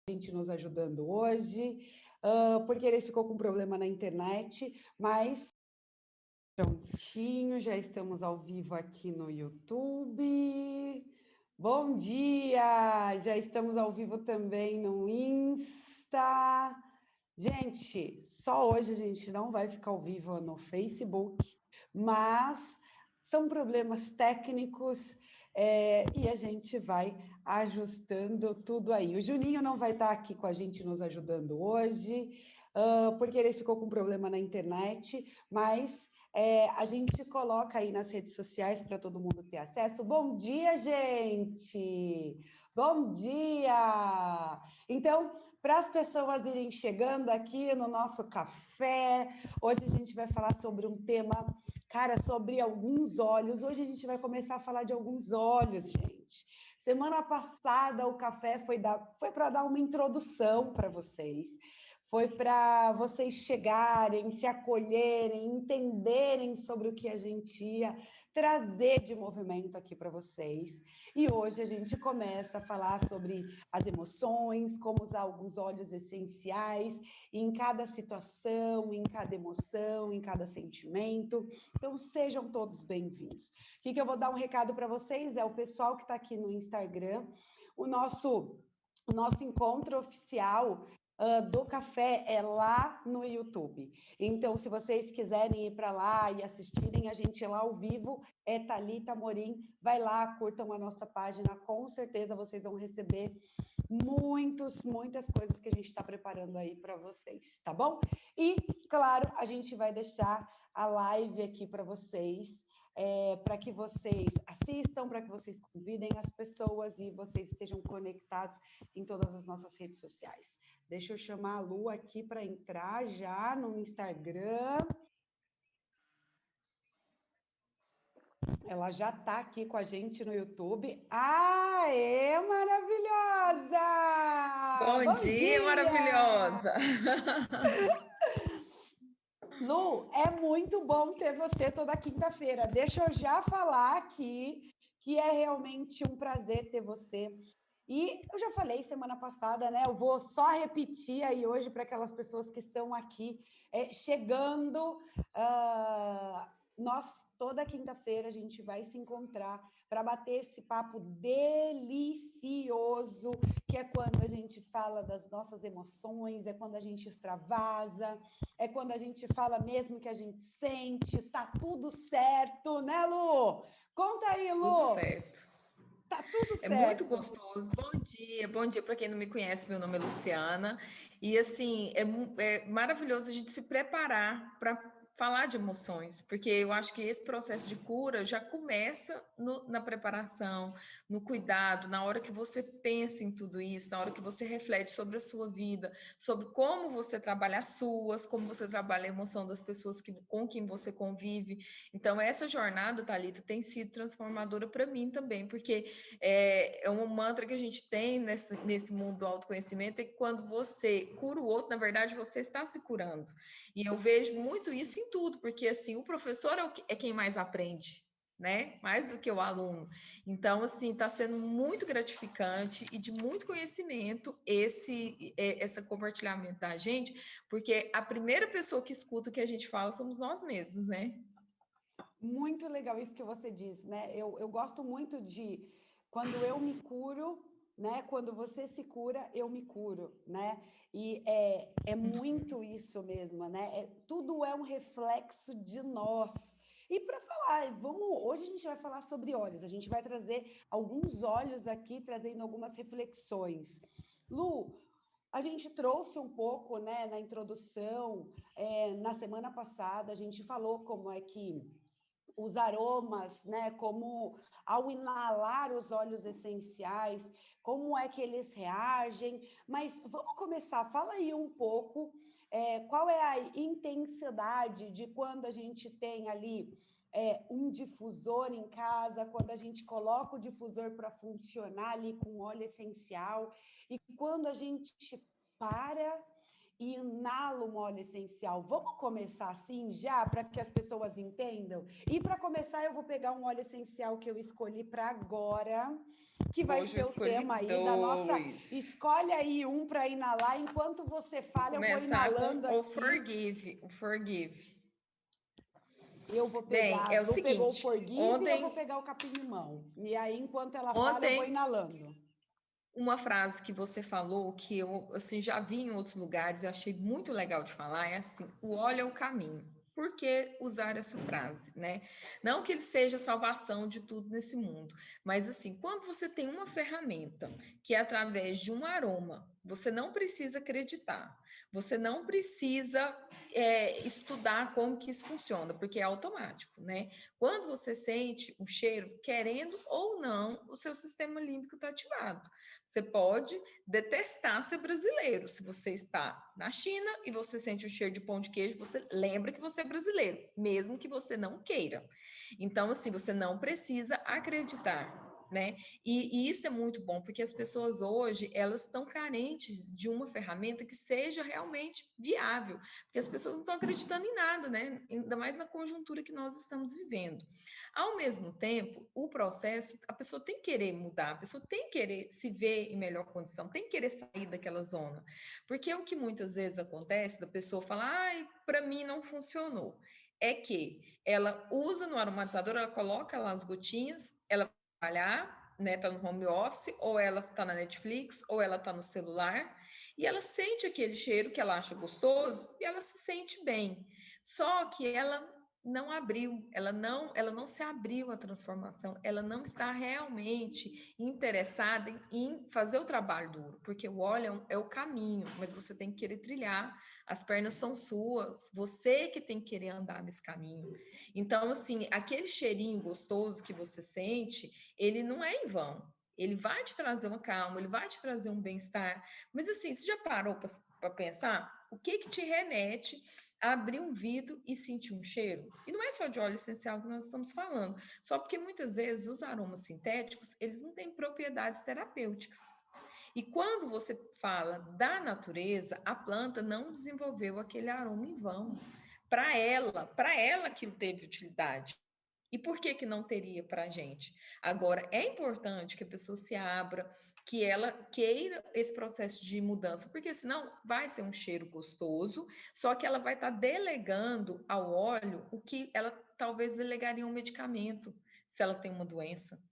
gente nos ajudando hoje, porque ele ficou com problema na internet, mas prontinho, já estamos ao vivo aqui no YouTube. Bom dia! Já estamos ao vivo também no Insta. Gente, só hoje a gente não vai ficar ao vivo no Facebook, mas são problemas técnicos e a gente vai ajustando tudo aí. O Juninho não vai estar aqui com a gente nos ajudando hoje, porque ele ficou com problema na internet, mas a gente coloca aí nas redes sociais para todo mundo ter acesso. Bom dia, gente! Bom dia! Então, para as pessoas irem chegando aqui no nosso café, hoje a gente vai falar sobre um tema, cara, sobre alguns olhos. Hoje a gente vai começar a falar de alguns olhos, gente. Semana passada o café foi para dar uma introdução para vocês. Foi para vocês chegarem, se acolherem, entenderem sobre o que a gente ia trazer de movimento aqui para vocês. E hoje a gente começa a falar sobre as emoções, como usar alguns óleos essenciais em cada situação, em cada emoção, em cada sentimento. Então, sejam todos bem-vindos. O que eu vou dar um recado para vocês é o pessoal que está aqui no Instagram, o nosso encontro oficial do café é lá no YouTube. Então, se vocês quiserem ir para lá e assistirem a gente lá ao vivo, é Thalita Amorim. Vai lá, curtam a nossa página, com certeza vocês vão receber muitas coisas que a gente está preparando aí para vocês, tá bom? E, claro, a gente vai deixar a live aqui para vocês, para que vocês assistam, para que vocês convidem as pessoas e vocês estejam conectados em todas as nossas redes sociais. Deixa eu chamar a Lu aqui para entrar já no Instagram. Ela já está aqui com a gente no YouTube. Aê, maravilhosa! Bom dia, maravilhosa! Lu, é muito bom ter você toda quinta-feira. Deixa eu já falar aqui que é realmente um prazer ter você. E eu já falei semana passada, né? Eu vou só repetir aí hoje para aquelas pessoas que estão aqui chegando. Nós, toda quinta-feira, a gente vai se encontrar para bater esse papo delicioso, que é quando a gente fala das nossas emoções, é quando a gente extravasa, é quando a gente fala mesmo que a gente sente, tá tudo certo, né, Lu? Conta aí, Lu! Tudo certo. Tá tudo certo. É muito gostoso. Bom dia para quem não me conhece, meu nome é Luciana. E assim, é maravilhoso a gente se preparar para falar de emoções, porque eu acho que esse processo de cura já começa na preparação, no cuidado, na hora que você pensa em tudo isso, na hora que você reflete sobre a sua vida, sobre como você trabalha as suas, como você trabalha a emoção das pessoas com quem você convive. Então, essa jornada, Thalita, tem sido transformadora para mim também, porque é um mantra que a gente tem nesse mundo do autoconhecimento, é que quando você cura o outro, na verdade, você está se curando. E eu vejo muito isso em tudo, porque assim, o professor é quem mais aprende, né? Mais do que o aluno. Então, assim, está sendo muito gratificante e de muito conhecimento esse compartilhamento da gente, porque a primeira pessoa que escuta o que a gente fala somos nós mesmos, né? Muito legal isso que você diz, né? Eu gosto muito de quando eu me curo, né? Quando você se cura, eu me curo, né? E é muito isso mesmo, né? Tudo é um reflexo de nós. E para falar, hoje a gente vai falar sobre olhos, a gente vai trazer alguns olhos aqui, trazendo algumas reflexões. Lu, a gente trouxe um pouco, né, na introdução, na semana passada, a gente falou como é que os aromas, né? Como ao inalar os óleos essenciais, como é que eles reagem. Mas vamos começar, fala aí um pouco qual é a intensidade de quando a gente tem ali um difusor em casa, quando a gente coloca o difusor para funcionar ali com óleo essencial, e quando a gente para e inalo um óleo essencial. Vamos começar assim já, para que as pessoas entendam? E para começar, eu vou pegar um óleo essencial que eu escolhi para agora, que vai Hoje eu ser o escolhi tema aí da nossa... dois. Escolhe aí um para inalar. Enquanto você Vou fala, eu vou começar com inalando o aqui. Forgive. O Forgive. Eu vou Bem, pegar, é o vou pegar o seguinte, Forgive e eu vou pegar o capim-limão. E aí, enquanto ela fala, eu vou ontem inalando. uma frase que você falou que eu assim já vi em outros lugares e achei muito legal de falar é assim: o óleo é o caminho. Por que usar essa frase, né? Não que ele seja a salvação de tudo nesse mundo, mas assim, quando você tem uma ferramenta que é através de um aroma, você não precisa acreditar, você não precisa estudar como que isso funciona, porque é automático, né? Quando você sente um cheiro, querendo ou não, o seu sistema límbico está ativado. Você pode detestar ser brasileiro. Se você está na China e você sente o cheiro de pão de queijo, você lembra que você é brasileiro, mesmo que você não queira. Então, assim, você não precisa acreditar, né? E isso é muito bom, porque as pessoas hoje, elas estão carentes de uma ferramenta que seja realmente viável, porque as pessoas não estão acreditando em nada, né? Ainda mais na conjuntura que nós estamos vivendo. Ao mesmo tempo, o processo, a pessoa tem que querer mudar, a pessoa tem que querer se ver em melhor condição, tem que querer sair daquela zona. Porque o que muitas vezes acontece da pessoa falar, ai, para mim não funcionou, é que ela usa no aromatizador, ela coloca lá as gotinhas, ela vai trabalhar, né, tá no home office, ou ela tá na Netflix, ou ela tá no celular, e ela sente aquele cheiro que ela acha gostoso e ela se sente bem. Só que ela não abriu, ela não se abriu à transformação, ela não está realmente interessada em fazer o trabalho duro, porque o óleo é o caminho, mas você tem que querer trilhar, as pernas são suas, você que tem que querer andar nesse caminho. Então, assim, aquele cheirinho gostoso que você sente, ele não é em vão. Ele vai te trazer uma calma, ele vai te trazer um bem-estar. Mas assim, você já parou para pensar o que te remete abrir um vidro e sentir um cheiro? E não é só de óleo essencial que nós estamos falando, só porque muitas vezes os aromas sintéticos, eles não têm propriedades terapêuticas. E quando você fala da natureza, a planta não desenvolveu aquele aroma em vão. Para ela aquilo teve utilidade. E por que que não teria para a gente? Agora, é importante que a pessoa se abra, que ela queira esse processo de mudança, porque senão vai ser um cheiro gostoso, só que ela vai estar delegando ao óleo o que ela talvez delegaria um medicamento, se ela tem uma doença.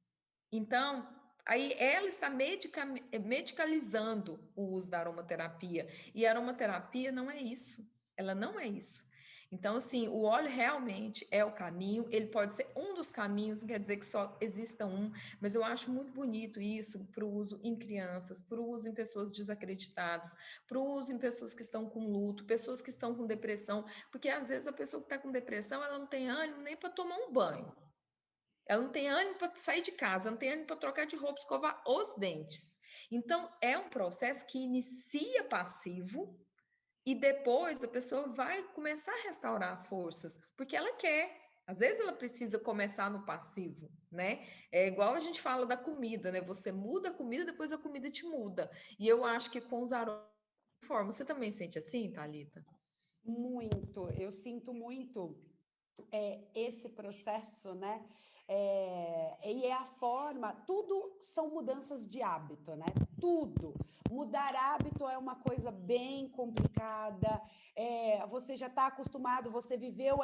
Então, aí ela está medicalizando o uso da aromaterapia. E a aromaterapia não é isso. Ela não é isso. Então, assim, o óleo realmente é o caminho, ele pode ser um dos caminhos, não quer dizer que só exista um, mas eu acho muito bonito isso para o uso em crianças, para o uso em pessoas desacreditadas, para o uso em pessoas que estão com luto, pessoas que estão com depressão, porque às vezes a pessoa que está com depressão, ela não tem ânimo nem para tomar um banho. Ela não tem ânimo para sair de casa, não tem ânimo para trocar de roupa, escovar os dentes. Então, é um processo que inicia passivo e depois a pessoa vai começar a restaurar as forças, porque ela quer. Às vezes ela precisa começar no passivo, né? É igual a gente fala da comida, né? Você muda a comida, depois a comida te muda. E eu acho que com os aromas, você também sente assim, Thalita? Muito, eu sinto muito esse processo, né? E é a forma, tudo são mudanças de hábito, né? Tudo. Mudar hábito é uma coisa bem complicada. Você já está acostumado, você viveu,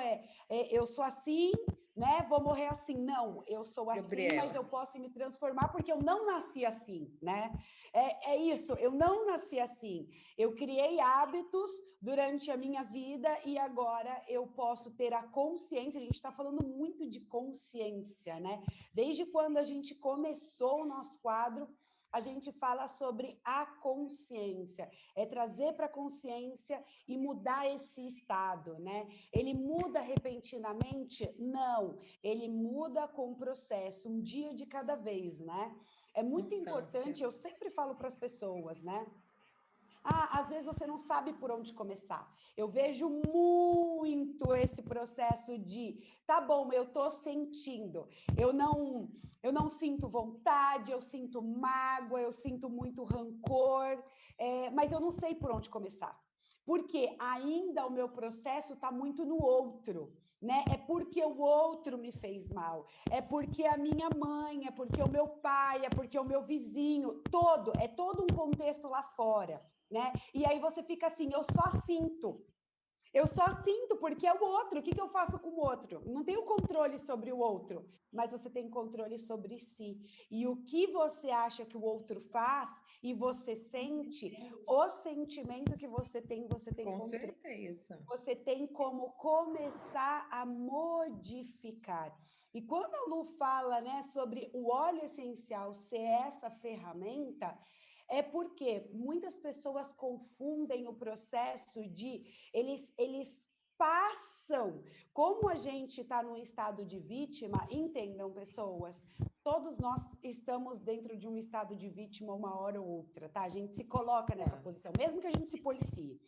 eu sou assim, né? Vou morrer assim. Não, eu sou assim, mas Gabriela. eu posso me transformar porque eu não nasci assim, né? É isso, eu não nasci assim. Eu criei hábitos durante a minha vida e agora eu posso ter a consciência. A gente está falando muito de consciência, né? Desde quando a gente começou o nosso quadro, a gente fala sobre a consciência, é trazer para a consciência e mudar esse estado, né? Ele muda repentinamente? Não, ele muda com o processo, um dia de cada vez, né? É muito Constância. importante, eu sempre falo para as pessoas, né? Às vezes você não sabe por onde começar. Eu vejo muito esse processo de, tá bom, eu tô sentindo, eu não sinto vontade, eu sinto mágoa, eu sinto muito rancor, mas eu não sei por onde começar. Porque ainda o meu processo está muito no outro, né? É porque o outro me fez mal, é porque a minha mãe, é porque o meu pai, é porque o meu vizinho, é todo um contexto lá fora, né? E aí você fica assim, eu só sinto porque é o outro. O que eu faço com o outro? Não tenho controle sobre o outro, mas você tem controle sobre si. E o que você acha que o outro faz e você sente, o sentimento que você tem Com controle. certeza. Você tem como começar a modificar. E quando a Lu fala, né, sobre o óleo essencial ser essa ferramenta, é porque muitas pessoas confundem o processo de eles passam. Como a gente está num estado de vítima, entendam, pessoas, todos nós estamos dentro de um estado de vítima uma hora ou outra, tá? A gente se coloca nessa posição, mesmo que a gente se policie.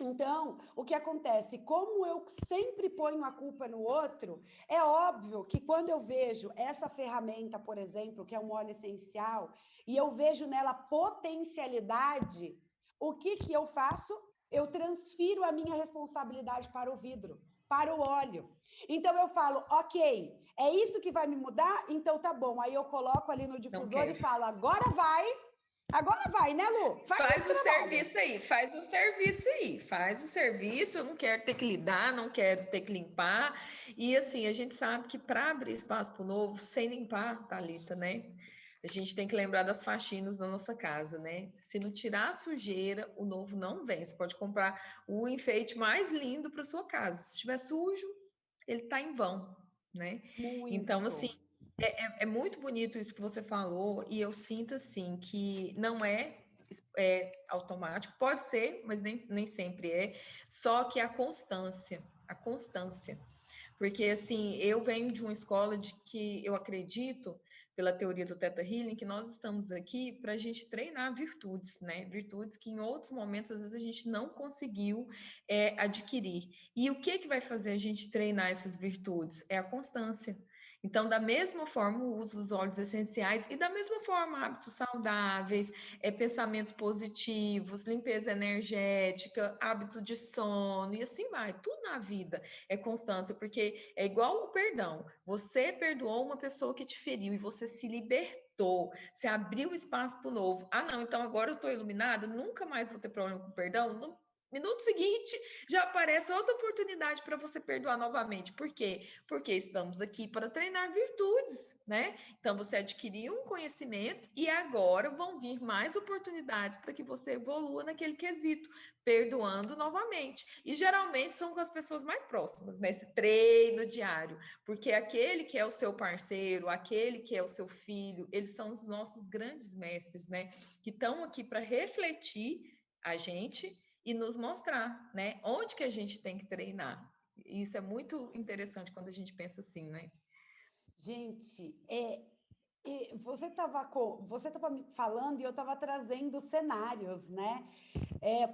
Então, o que acontece? Como eu sempre ponho a culpa no outro, é óbvio que quando eu vejo essa ferramenta, por exemplo, que é um óleo essencial, e eu vejo nela potencialidade, o que eu faço? Eu transfiro a minha responsabilidade para o vidro, para o óleo. Então, eu falo, ok, é isso que vai me mudar? Então, tá bom. Aí eu coloco ali no difusor e falo, agora vai. Agora vai, né, Lu? Faz o serviço aí, faz o serviço aí, faz o serviço. Eu não quero ter que lidar, não quero ter que limpar. E assim, a gente sabe que para abrir espaço para o novo, sem limpar, Thalita, né? A gente tem que lembrar das faxinas da nossa casa, né? Se não tirar a sujeira, o novo não vem. Você pode comprar o enfeite mais lindo para sua casa. Se estiver sujo, ele está em vão, né? Muito. Então, assim, é muito bonito isso que você falou, e eu sinto assim que não é automático, pode ser, mas nem sempre é, só que a constância. Porque assim, eu venho de uma escola de que eu acredito, pela teoria do Theta Healing, que nós estamos aqui para a gente treinar virtudes, né? Virtudes que em outros momentos, às vezes, a gente não conseguiu adquirir. E o que vai fazer a gente treinar essas virtudes? É a constância. Então, da mesma forma, o uso dos óleos essenciais e da mesma forma, hábitos saudáveis, pensamentos positivos, limpeza energética, hábito de sono e assim vai. Tudo na vida é constância, porque é igual o perdão. Você perdoou uma pessoa que te feriu e você se libertou, você abriu espaço para o novo. Ah, não, então agora eu estou iluminada, nunca mais vou ter problema com perdão. No minuto seguinte, já aparece outra oportunidade para você perdoar novamente. Por quê? Porque estamos aqui para treinar virtudes, né? Então, você adquiriu um conhecimento e agora vão vir mais oportunidades para que você evolua naquele quesito, perdoando novamente. E geralmente são com as pessoas mais próximas, nesse treino diário, porque aquele que é o seu parceiro, aquele que é o seu filho, eles são os nossos grandes mestres, né? Que estão aqui para refletir a gente e nos mostrar, né? Onde que a gente tem que treinar. E isso é muito interessante quando a gente pensa assim, né? Gente, você estava me falando e eu estava trazendo cenários, né?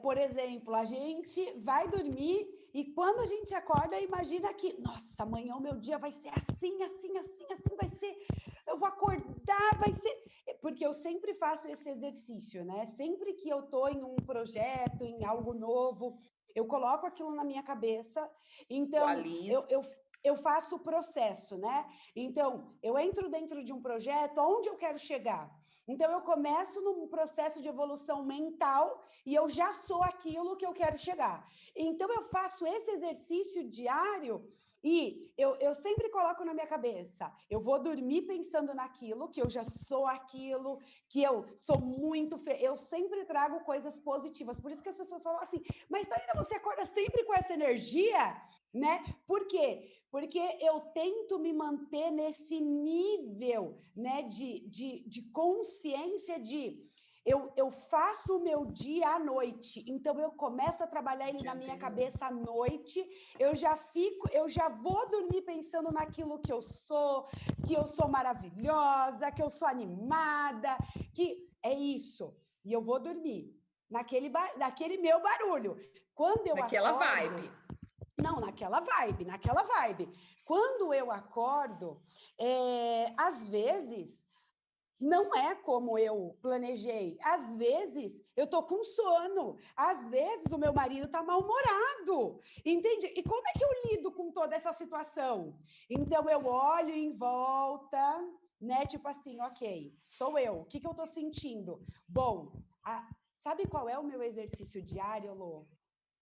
Por exemplo, a gente vai dormir e quando a gente acorda, imagina que, nossa, amanhã o meu dia vai ser assim, assim, assim, assim, vai ser. Eu vou acordar, vai ser. Porque eu sempre faço esse exercício, né? Sempre que eu estou em um projeto, em algo novo, eu coloco aquilo na minha cabeça. Então, eu faço o processo, né? Então, eu entro dentro de um projeto, onde eu quero chegar? Então, eu começo num processo de evolução mental e eu já sou aquilo que eu quero chegar. Então, eu faço esse exercício diário e eu sempre coloco na minha cabeça, eu vou dormir pensando naquilo, que eu já sou aquilo, que eu sou muito... Eu sempre trago coisas positivas. Por isso que as pessoas falam assim, mas Thalita, você acorda sempre com essa energia? Né? Por quê? Porque eu tento me manter nesse nível, né, de consciência de eu faço o meu dia à noite, então eu começo a trabalhar ele na minha cabeça à noite, eu já vou dormir pensando naquilo que eu sou maravilhosa, que eu sou animada, que é isso, e eu vou dormir naquele meu barulho. Quando eu naquela acordo, vibe. Não, naquela vibe. Quando eu acordo, às vezes, não é como eu planejei. Às vezes, eu tô com sono. Às vezes, o meu marido tá mal-humorado. Entende? E como é que eu lido com toda essa situação? Então, eu olho em volta, né? Tipo assim, ok, sou eu. O que eu tô sentindo? Bom, sabe qual é o meu exercício diário, Lô?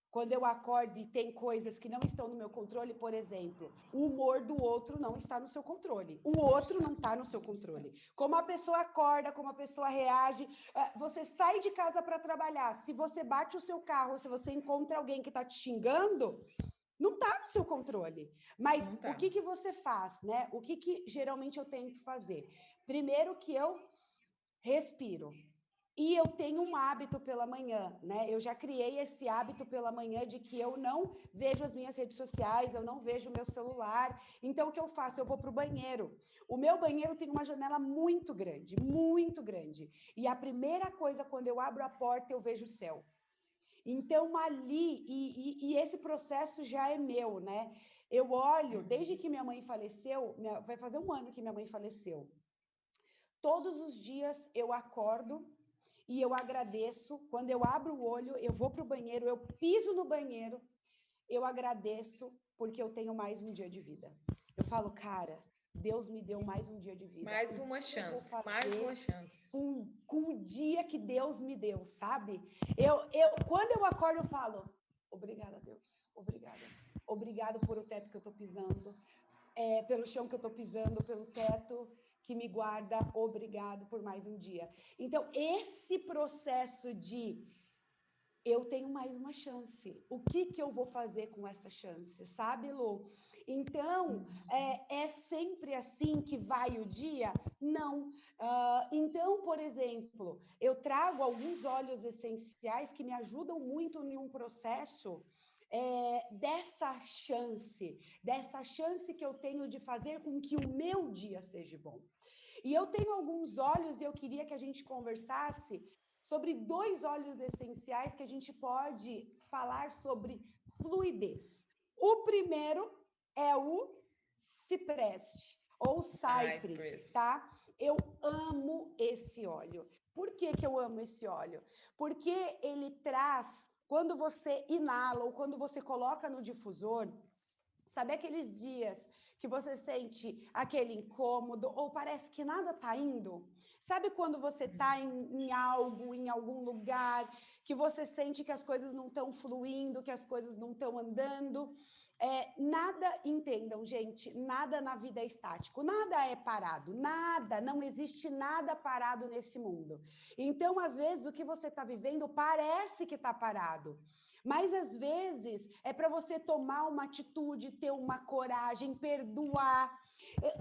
Quando eu acordo e tem coisas que não estão no meu controle, por exemplo, o humor do outro não está no seu controle. O outro não está no seu controle. Como a pessoa acorda, como a pessoa reage. Você sai de casa para trabalhar. Se você bate o seu carro, se você encontra alguém que está te xingando, não está no seu controle. Mas o que você faz, né? O que geralmente eu tento fazer? Primeiro que eu respiro. E eu tenho um hábito pela manhã, né? Eu já criei esse hábito pela manhã de que eu não vejo as minhas redes sociais, eu não vejo o meu celular. Então, o que eu faço? Eu vou para o banheiro. O meu banheiro tem uma janela muito grande, muito grande. E a primeira coisa, quando eu abro a porta, eu vejo o céu. Então, ali, e esse processo já é meu, né? Eu olho, desde que minha mãe faleceu, vai fazer 1 ano que minha mãe faleceu. Todos os dias eu acordo e eu agradeço. Quando eu abro o olho, eu vou para o banheiro, eu piso no banheiro, eu agradeço porque eu tenho mais um dia de vida. Eu falo, cara, Deus me deu mais um dia de vida. Mais uma chance, mais uma chance. Com o dia que Deus me deu, sabe? Quando eu acordo, eu falo, obrigada, Deus, obrigada. Obrigado por o teto que eu estou pisando, pelo chão que eu estou pisando, pelo teto que me guarda, obrigado por mais um dia. Então, esse processo de eu tenho mais uma chance, o que eu vou fazer com essa chance, sabe, Lu? Então, é sempre assim que vai o dia? Não. Então, por exemplo, eu trago alguns óleos essenciais que me ajudam muito em um processo dessa chance que eu tenho de fazer com que o meu dia seja bom. E eu tenho alguns óleos e eu queria que a gente conversasse sobre 2 óleos essenciais que a gente pode falar sobre fluidez. O primeiro é o cipreste, ou cypress, tá? Eu amo esse óleo. Por que eu amo esse óleo? Porque ele traz, quando você inala ou quando você coloca no difusor, sabe aqueles dias que você sente aquele incômodo ou parece que nada está indo? Sabe quando você está em algo, em algum lugar, que você sente que as coisas não estão fluindo, que as coisas não estão andando? Nada, entendam, gente, nada na vida é estático, nada é parado, nada, não existe nada parado nesse mundo. Então, às vezes, o que você está vivendo parece que está parado. Mas, às vezes, é para você tomar uma atitude, ter uma coragem, perdoar.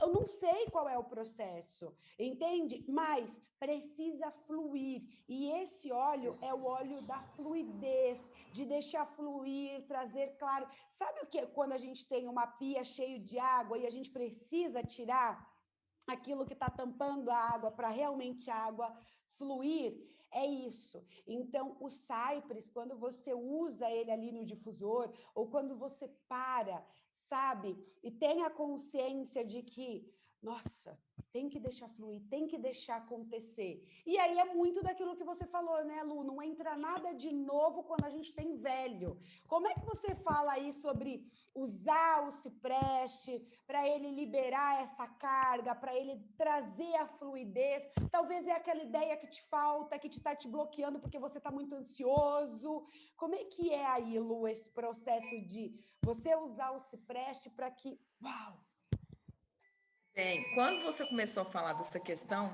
Eu não sei qual é o processo, entende? Mas precisa fluir. E esse óleo é o óleo da fluidez, de deixar fluir, trazer claro. Sabe o que é quando a gente tem uma pia cheia de água e a gente precisa tirar aquilo que está tampando a água para realmente a água fluir? É isso. Então, o cypress, quando você usa ele ali no difusor, ou quando você para, sabe? E tem a consciência de que, nossa, tem que deixar fluir, tem que deixar acontecer. E aí é muito daquilo que você falou, né, Lu? Não entra nada de novo quando a gente tem velho. Como é que você fala aí sobre usar o cipreste para ele liberar essa carga, para ele trazer a fluidez? Talvez é aquela ideia que te falta, que está te bloqueando porque você está muito ansioso. Como é que é aí, Lu, esse processo de você usar o cipreste para que... Uau! Bem, quando você começou a falar dessa questão,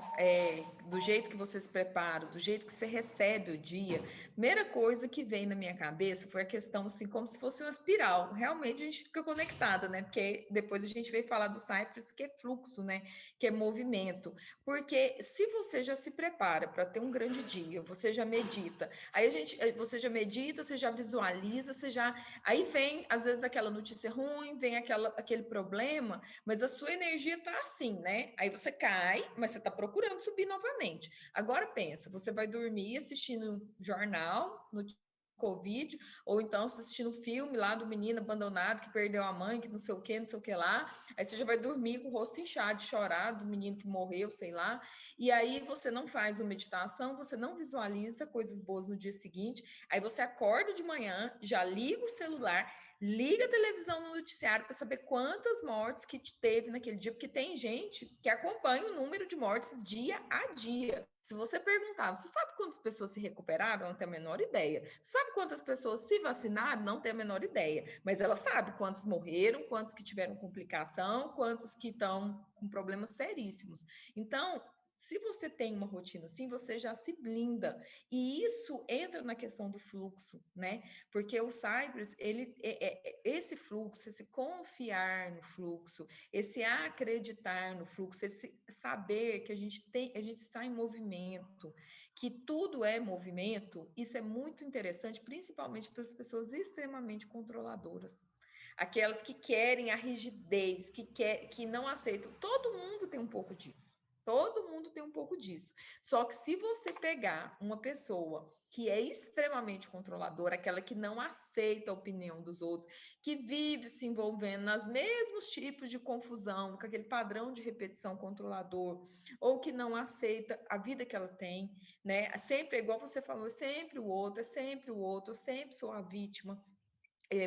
do jeito que você se prepara, do jeito que você recebe o dia, a primeira coisa que veio na minha cabeça foi a questão, assim, como se fosse uma espiral. Realmente a gente fica conectada, né? Porque depois a gente veio falar do Cypress, que é fluxo, né? Que é movimento. Porque se você já se prepara para ter um grande dia, você já medita, aí você já medita, você já visualiza, aí vem, às vezes, aquela notícia ruim, vem aquele problema, mas a sua energia está assim, né? Aí você cai, mas você está procurando subir novamente. Agora pensa, você vai dormir assistindo jornal, Covid, ou então assistindo filme lá do menino abandonado que perdeu a mãe, que não sei o que, não sei o que lá. Aí você já vai dormir com o rosto inchado de chorar do menino que morreu, sei lá. E aí você não faz uma meditação, você não visualiza coisas boas no dia seguinte. Aí você acorda de manhã, já liga o celular, liga a televisão no noticiário para saber quantas mortes que teve naquele dia, porque tem gente que acompanha o número de mortes dia a dia. Se você perguntar, você sabe quantas pessoas se recuperaram? Não tem a menor ideia. Sabe quantas pessoas se vacinaram? Não tem a menor ideia. Mas ela sabe quantos morreram, quantos que tiveram complicação, quantos que estão com problemas seríssimos. Então, se você tem uma rotina assim, você já se blinda. E isso entra na questão do fluxo, né? Porque o Cypress, esse fluxo, esse confiar no fluxo, esse acreditar no fluxo, esse saber que a gente está em movimento, que tudo é movimento, isso é muito interessante, principalmente para as pessoas extremamente controladoras. Aquelas que querem a rigidez, que não aceitam. Todo mundo tem um pouco disso. Todo mundo tem um pouco disso. Só que se você pegar uma pessoa que é extremamente controladora, aquela que não aceita a opinião dos outros, que vive se envolvendo nos mesmos tipos de confusão, com aquele padrão de repetição controlador, ou que não aceita a vida que ela tem, né? Sempre, igual você falou, é sempre o outro, eu sempre sou a vítima.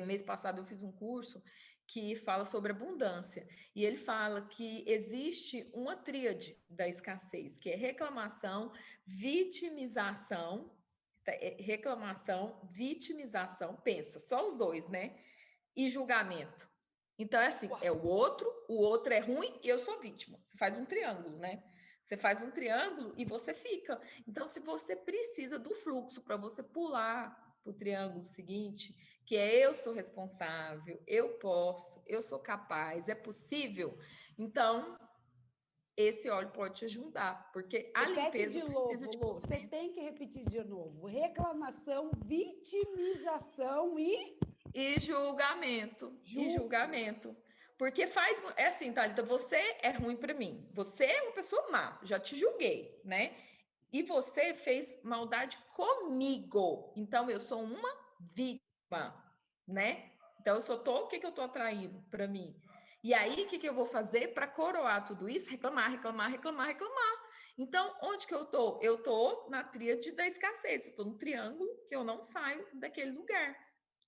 Mês passado eu fiz um curso que fala sobre abundância, e ele fala que existe uma tríade da escassez, que é reclamação, vitimização, reclamação, vitimização, pensa, só os dois, né? E julgamento. Então é assim, é o outro é ruim e eu sou vítima. Você faz um triângulo, né? Você faz um triângulo e você fica. Então, se você precisa do fluxo para você pular para o triângulo seguinte, que é eu sou responsável, eu posso, eu sou capaz, é possível, então esse óleo pode te ajudar, porque a Repete limpeza de precisa novo, de Lu. Você movimento. tem que repetir de novo. Reclamação, vitimização e E julgamento, e julgo. julgamento. Porque faz, é assim, Thalita, você é ruim para mim. Você é uma pessoa má, já te julguei, né? E você fez maldade comigo. Então eu sou uma vítima, né? Então eu só tô, o que que eu tô atraindo para mim? E aí o que que eu vou fazer para coroar tudo isso? Reclamar, reclamar, reclamar, reclamar. Então, onde que eu tô? Eu tô na tríade da escassez, eu tô no triângulo que eu não saio daquele lugar,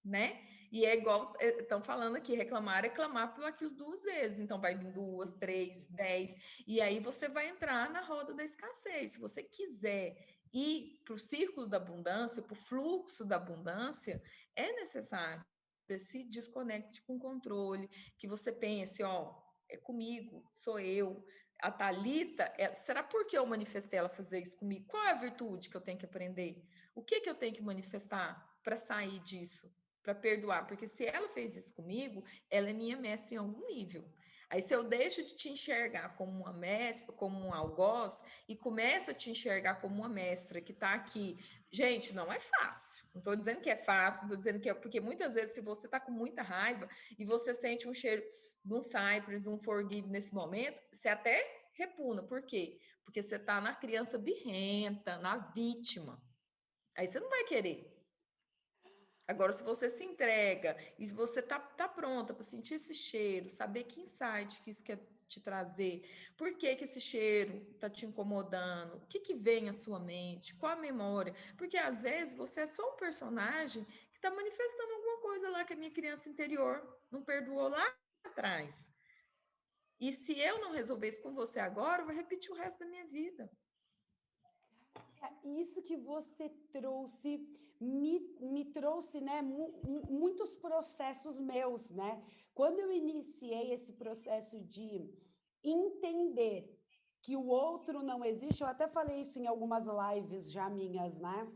né? E é igual estão falando aqui, reclamar é clamar por aquilo duas vezes. Então, vai vir duas, três, 10. E aí você vai entrar na roda da escassez. Se você quiser ir para o círculo da abundância, para o fluxo da abundância, é necessário que você se desconecte com o controle, que você pense, ó, é comigo, sou eu. A Thalita, será por que eu manifestei ela fazer isso comigo? Qual é a virtude que eu tenho que aprender? O que que eu tenho que manifestar para sair disso? Para perdoar, porque se ela fez isso comigo, ela é minha mestra em algum nível. Aí se eu deixo de te enxergar como uma mestra, como um algoz e começo a te enxergar como uma mestra que está aqui, gente, não é fácil. Não estou dizendo que é fácil, não estou dizendo que é porque muitas vezes se você está com muita raiva e você sente um cheiro de um Cypress, de um Forgive nesse momento, você até repugna. Por quê? Porque você está na criança birrenta, na vítima. Aí você não vai querer. Agora, se você se entrega e se você tá pronta para sentir esse cheiro, saber que insight que isso quer te trazer, por que que esse cheiro tá te incomodando, o que que vem à sua mente, qual a memória, porque às vezes você é só um personagem que está manifestando alguma coisa lá que a minha criança interior não perdoou lá atrás. E se eu não resolver isso com você agora, eu vou repetir o resto da minha vida. Isso que você trouxe me trouxe, né, muitos processos meus, né? Quando eu iniciei esse processo de entender que o outro não existe, eu até falei isso em algumas lives já minhas, né?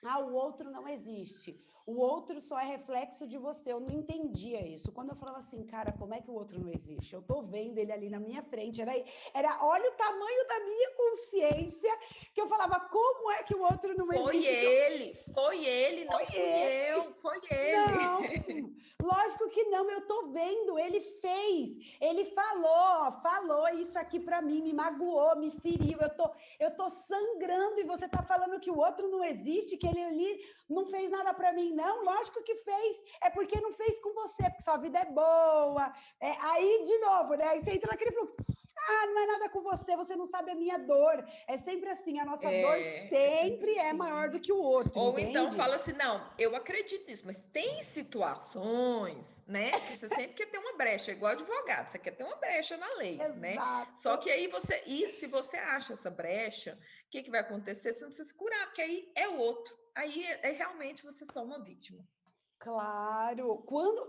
Ah, o outro não existe. o outro só é reflexo de você. Eu não entendia isso. Quando eu falava assim, cara, como é que o outro não existe? Eu tô vendo ele ali na minha frente. Olha o tamanho da minha consciência, que eu falava, como é que o outro não existe? Foi ele, não fui eu, foi ele. Não, lógico que não, eu tô vendo, ele fez, ele falou isso aqui para mim, me magoou, me feriu, eu tô sangrando e você tá falando que o outro não existe, que ele ali não fez nada para mim, não, lógico que fez, é porque não fez com você, porque sua vida é boa, aí de novo, né, aí você entra naquele fluxo, não é nada com você, você não sabe a minha dor, é sempre assim, a nossa dor sempre é assim. maior do que o outro, Ou entende? então fala assim, não, eu acredito nisso, mas tem situações, né, que você sempre quer ter uma brecha, igual advogado, você quer ter uma brecha na lei, né? Só que aí se você acha essa brecha, o que vai acontecer? Você não precisa se curar, porque aí é o outro, aí é realmente você só uma vítima. Claro.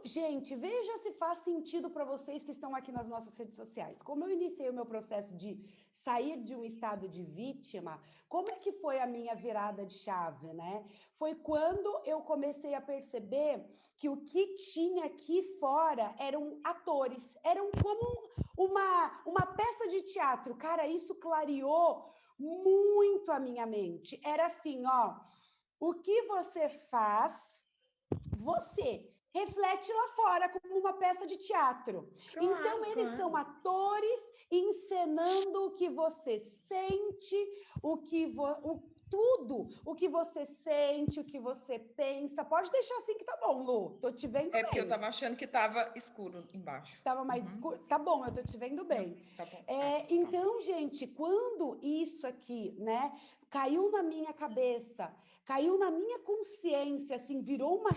Gente, veja se faz sentido para vocês que estão aqui nas nossas redes sociais. Como eu iniciei o meu processo de sair de um estado de vítima, como é que foi a minha virada de chave, né? Foi quando eu comecei a perceber que o que tinha aqui fora eram atores, eram como uma peça de teatro. Cara, isso clareou muito a minha mente. Era assim, ó, o que você faz, você reflete lá fora como uma peça de teatro. Claro, então, eles são atores encenando o que você sente, tudo o que você sente, o que você pensa. Pode deixar assim que tá bom, Lu. Tô te vendo bem. É porque eu tava achando que tava escuro embaixo. Tava mais escuro? Tá bom, eu tô te vendo bem. Não, tá bom. Então, gente, quando isso aqui, né, caiu na minha cabeça, caiu na minha consciência, assim, virou uma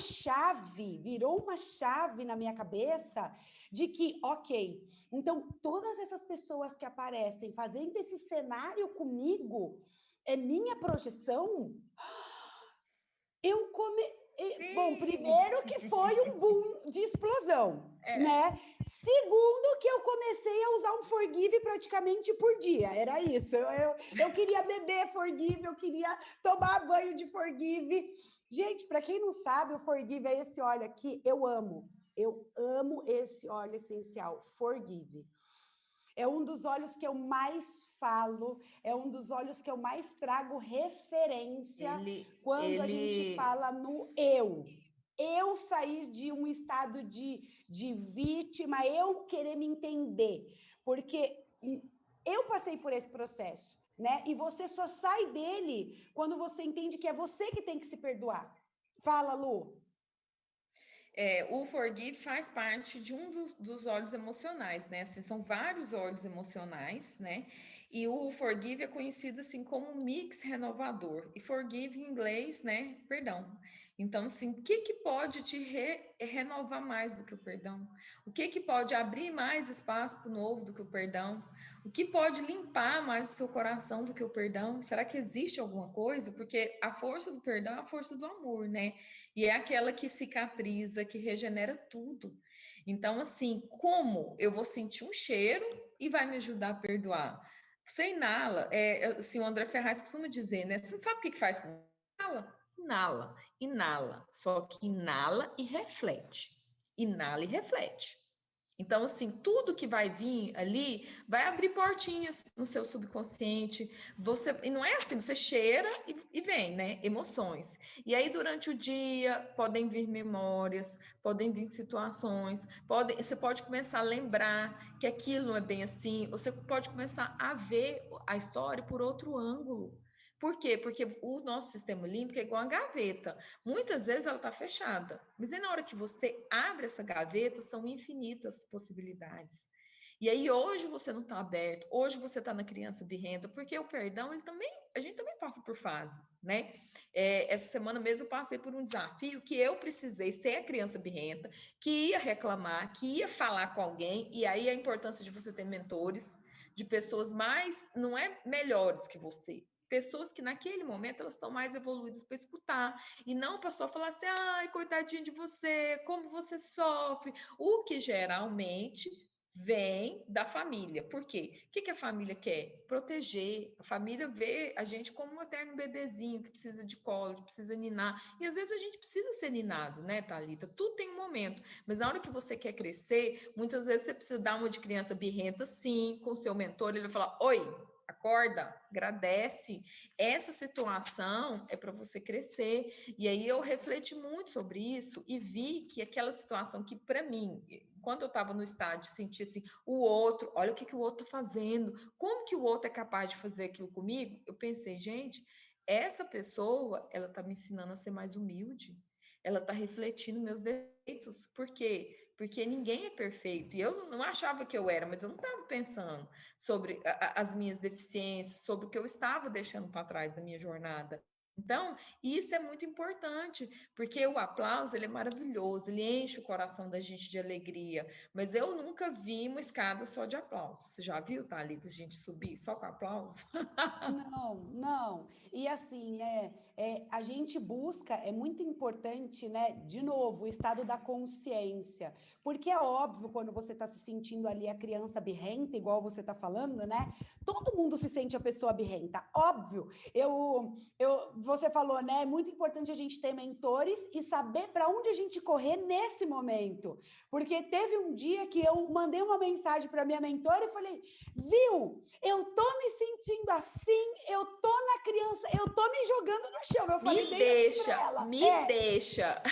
chave na minha cabeça de que, ok, então todas essas pessoas que aparecem fazendo esse cenário comigo, é minha projeção, Bom, primeiro que foi um boom de explosão, né? Segundo que eu comecei a usar um Forgive praticamente por dia, era isso. Eu queria beber Forgive, eu queria tomar banho de Forgive. Gente, para quem não sabe, o Forgive é esse óleo aqui, eu amo. Eu amo esse óleo essencial, Forgive. É um dos óleos que eu mais falo, é um dos óleos que eu mais trago referência quando a gente fala no eu. Eu sair de um estado de vítima, eu querer me entender. Porque eu passei por esse processo, né? E você só sai dele quando você entende que é você que tem que se perdoar. Fala, Lu. O Forgive faz parte de um dos óleos emocionais, né? Assim, são vários óleos emocionais, né? E o Forgive é conhecido assim como mix renovador. E Forgive em inglês, né? Perdão. Então, assim, o que pode te renovar mais do que o perdão? O que pode abrir mais espaço para o novo do que o perdão? O que pode limpar mais o seu coração do que o perdão? Será que existe alguma coisa? Porque a força do perdão é a força do amor, né? E é aquela que cicatriza, que regenera tudo. Então, assim, como eu vou sentir um cheiro e vai me ajudar a perdoar? Você inala, assim, o André Ferraz costuma dizer, né? Você não sabe o que faz com inala? Inala, inala. Só que inala e reflete. Inala e reflete. Então, assim, tudo que vai vir ali vai abrir portinhas no seu subconsciente. E não é assim, você cheira e vem, né? Emoções. E aí, durante o dia, podem vir memórias, podem vir situações, você pode começar a lembrar que aquilo não é bem assim, você pode começar a ver a história por outro ângulo. Por quê? Porque o nosso sistema límbico é igual a gaveta. Muitas vezes ela está fechada, mas aí na hora que você abre essa gaveta, são infinitas possibilidades. E aí hoje você não está aberto, hoje você está na criança birrenta, porque o perdão, a gente também passa por fases, né? Essa semana mesmo eu passei por um desafio que eu precisei ser a criança birrenta, que ia reclamar, que ia falar com alguém, e aí a importância de você ter mentores, de pessoas não é melhores que você, pessoas que naquele momento elas estão mais evoluídas para escutar e não para só falar assim, ai, coitadinho de você, como você sofre, o que geralmente vem da família. Por quê? O que a família quer? Proteger. A família vê a gente como um eterno bebezinho que precisa de colo, que precisa ninar. E às vezes a gente precisa ser ninado, né, Thalita? Tudo tem um momento. Mas na hora que você quer crescer, muitas vezes você precisa dar uma de criança birrenta, sim, com o seu mentor. Ele vai falar: oi, acorda, agradece. Essa situação é para você crescer. E aí eu refleti muito sobre isso e vi que aquela situação que, para mim, enquanto eu estava no estádio, sentia assim, o outro, olha o que o outro está fazendo, como que o outro é capaz de fazer aquilo comigo? Eu pensei, gente, essa pessoa, ela está me ensinando a ser mais humilde, ela está refletindo meus defeitos. Por quê? Porque ninguém é perfeito. E eu não achava que eu era, mas eu não estava pensando sobre as minhas deficiências, sobre o que eu estava deixando para trás da minha jornada. Então, isso é muito importante, porque o aplauso, ele é maravilhoso, ele enche o coração da gente de alegria, mas eu nunca vi uma escada só de aplauso. Você já viu, Thalita, a gente subir só com aplauso? Não, não. E assim, né, a gente busca, é muito importante, né, de novo, o estado da consciência, porque é óbvio quando você está se sentindo ali a criança birrenta, igual você está falando, né, todo mundo se sente a pessoa birrenta, óbvio. Você falou, né, é muito importante a gente ter mentores e saber para onde a gente correr nesse momento, porque teve um dia que eu mandei uma mensagem para minha mentora e falei, viu, eu tô me sentindo assim, eu tô na criança, eu tô me jogando no chão. Eu falei Me bem assim para deixa, ela. me deixa.